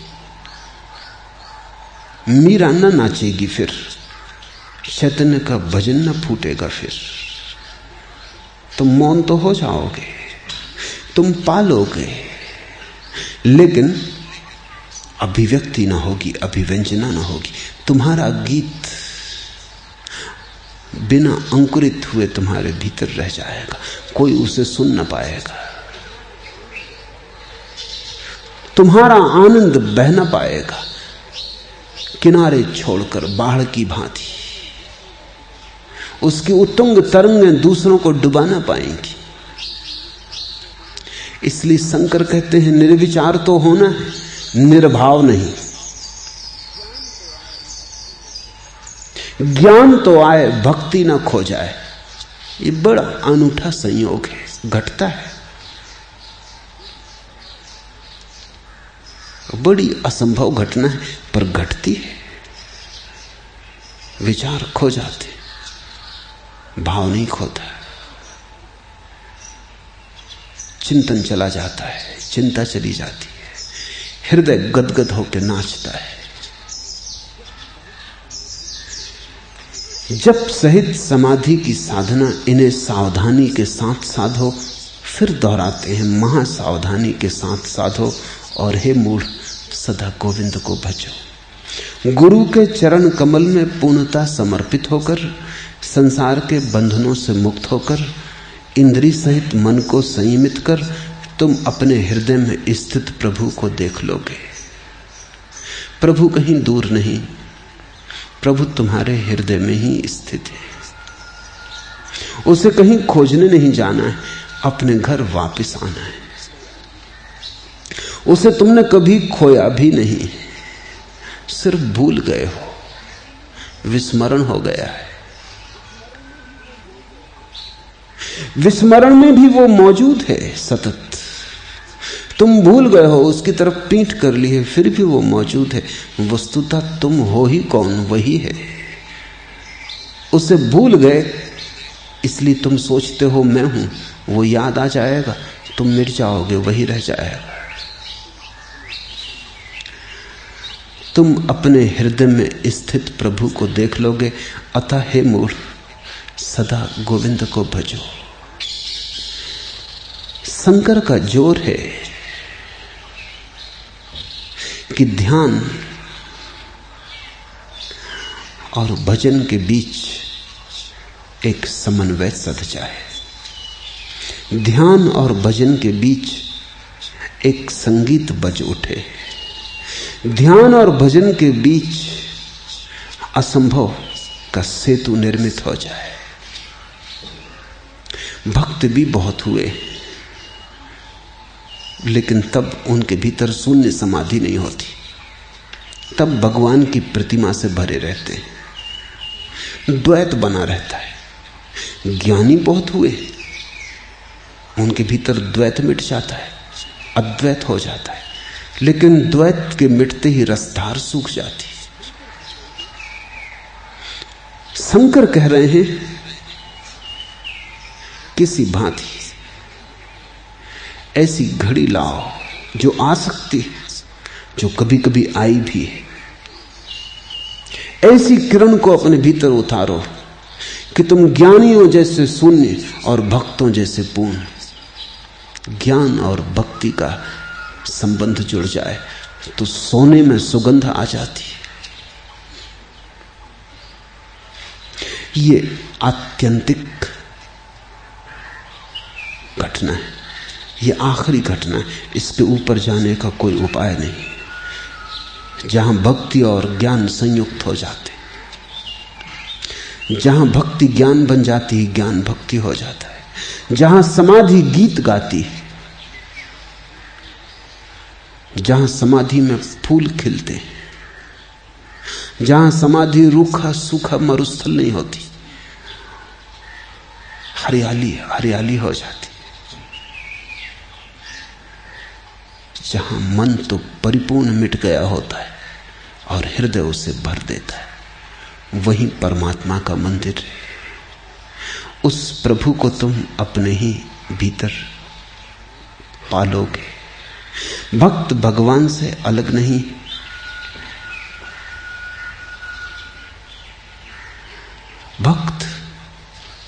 मीरा न नाचेगी, फिर चैतन्य का भजन न फूटेगा। फिर तुम मौन तो हो जाओगे, तुम पालोगे, लेकिन अभिव्यक्ति ना होगी, अभिव्यंजना ना होगी। तुम्हारा गीत बिना अंकुरित हुए तुम्हारे भीतर रह जाएगा, कोई उसे सुन न पाएगा। तुम्हारा आनंद बह न पाएगा, किनारे छोड़कर बाढ़ की भांति उसकी उत्तुंग तरंगें दूसरों को डुबा न पाएंगी। इसलिए शंकर कहते हैं निर्विचार तो होना है, निर्भाव नहीं। ज्ञान तो आए, भक्ति ना खो जाए। ये बड़ा अनूठा संयोग है, घटता है, बड़ी असंभव घटना है, पर घटती है। विचार खो जाते, भाव नहीं खोता, चिंतन चला जाता है, चिंता चली जाती है, हृदय गदगद होकर नाचता है। जप सहित समाधि की साधना, इन्हें सावधानी के साथ साधो। फिर दोहराते हैं, महासावधानी के साथ साधो। और हे मूढ़, सदा गोविंद को भजो। गुरु के चरण कमल में पूर्णता समर्पित होकर, संसार के बंधनों से मुक्त होकर, इंद्रिय सहित मन को संयमित कर, तुम अपने हृदय में स्थित प्रभु को देख लोगे। प्रभु कहीं दूर नहीं, प्रभु तुम्हारे हृदय में ही स्थित है। उसे कहीं खोजने नहीं जाना है, अपने घर वापस आना है। उसे तुमने कभी खोया भी नहीं, सिर्फ भूल गए हो, विस्मरण हो गया है। विस्मरण में भी वो मौजूद है सतत। तुम भूल गए हो, उसकी तरफ पीठ कर ली है, फिर भी वो मौजूद है। वस्तुतः तुम हो ही कौन, वही है। उसे भूल गए इसलिए तुम सोचते हो मैं हूं। वो याद आ जाएगा, तुम मिट जाओगे, वही रह जाएगा। तुम अपने हृदय में स्थित प्रभु को देख लोगे। अतः हे मूढ़, सदा गोविंद को भजो। शंकर का जोर है कि ध्यान और भजन के बीच एक समन्वय सध जाए। ध्यान और भजन के बीच एक संगीत बज उठे। ध्यान और भजन के बीच असंभव का सेतु निर्मित हो जाए। भक्त भी बहुत हुए, लेकिन तब उनके भीतर शून्य समाधि नहीं होती। तब भगवान की प्रतिमा से भरे रहते हैं, द्वैत बना रहता है। ज्ञानी बहुत हुए, उनके भीतर द्वैत मिट जाता है, अद्वैत हो जाता है। लेकिन द्वैत के मिटते ही रसधार सूख जाती। शंकर कह रहे हैं किसी भांति ऐसी घड़ी लाओ जो आ सकती, जो कभी कभी आई भी है। ऐसी किरण को अपने भीतर उतारो कि तुम ज्ञानियों जैसे शून्य और भक्तों जैसे पूर्ण। ज्ञान और भक्ति का संबंध जुड़ जाए तो सोने में सुगंध आ जाती है। ये आत्यंतिक घटना है, ये आखिरी घटना है। इसके ऊपर जाने का कोई उपाय नहीं। जहां भक्ति और ज्ञान संयुक्त हो जाते, जहां भक्ति ज्ञान बन जाती है, ज्ञान भक्ति हो जाता है। जहां समाधि गीत गाती है, जहां समाधि में फूल खिलते हैं, जहां समाधि रूखा सूखा मरुस्थल नहीं होती, हरियाली हरियाली हो जाती। जहां मन तो परिपूर्ण मिट गया होता है और हृदय उसे भर देता है, वही परमात्मा का मंदिर है। उस प्रभु को तुम अपने ही भीतर पालोगे। भक्त भगवान से अलग नहीं। भक्त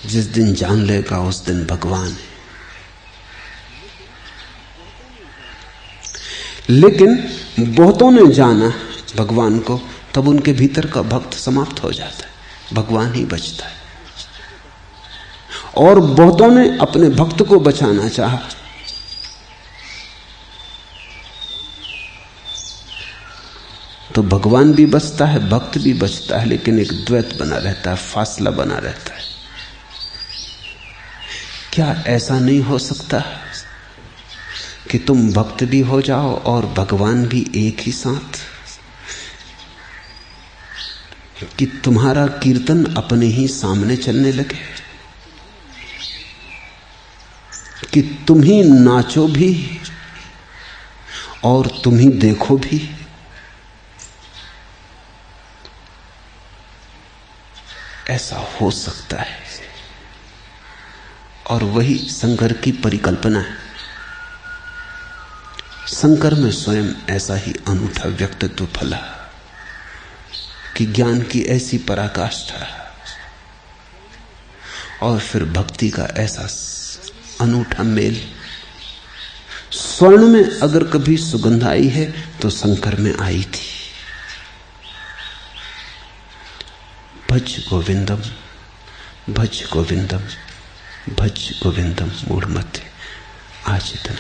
जिस दिन जान लेगा उस दिन भगवान है। लेकिन बहुतों ने जाना भगवान को, तब उनके भीतर का भक्त समाप्त हो जाता है, भगवान ही बचता है। और बहुतों ने अपने भक्त को बचाना चाहा, तो भगवान भी बचता है, भक्त भी बचता है, लेकिन एक द्वैत बना रहता है, फासला बना रहता है। क्या ऐसा नहीं हो सकता कि तुम भक्त भी हो जाओ और भगवान भी एक ही साथ? कि तुम्हारा कीर्तन अपने ही सामने चलने लगे, कि तुम ही नाचो भी और तुम ही देखो भी। ऐसा हो सकता है, और वही शंकर की परिकल्पना है। शंकर में स्वयं ऐसा ही अनूठा व्यक्तित्व फला कि ज्ञान की ऐसी पराकाष्ठा और फिर भक्ति का ऐसा अनूठा मेल। स्वर्ण में अगर कभी सुगंध आई है तो शंकर में आई थी। भज गोविंदम, भज गोविंदम, भज गोविंदम मूढ़मते। आज इतना।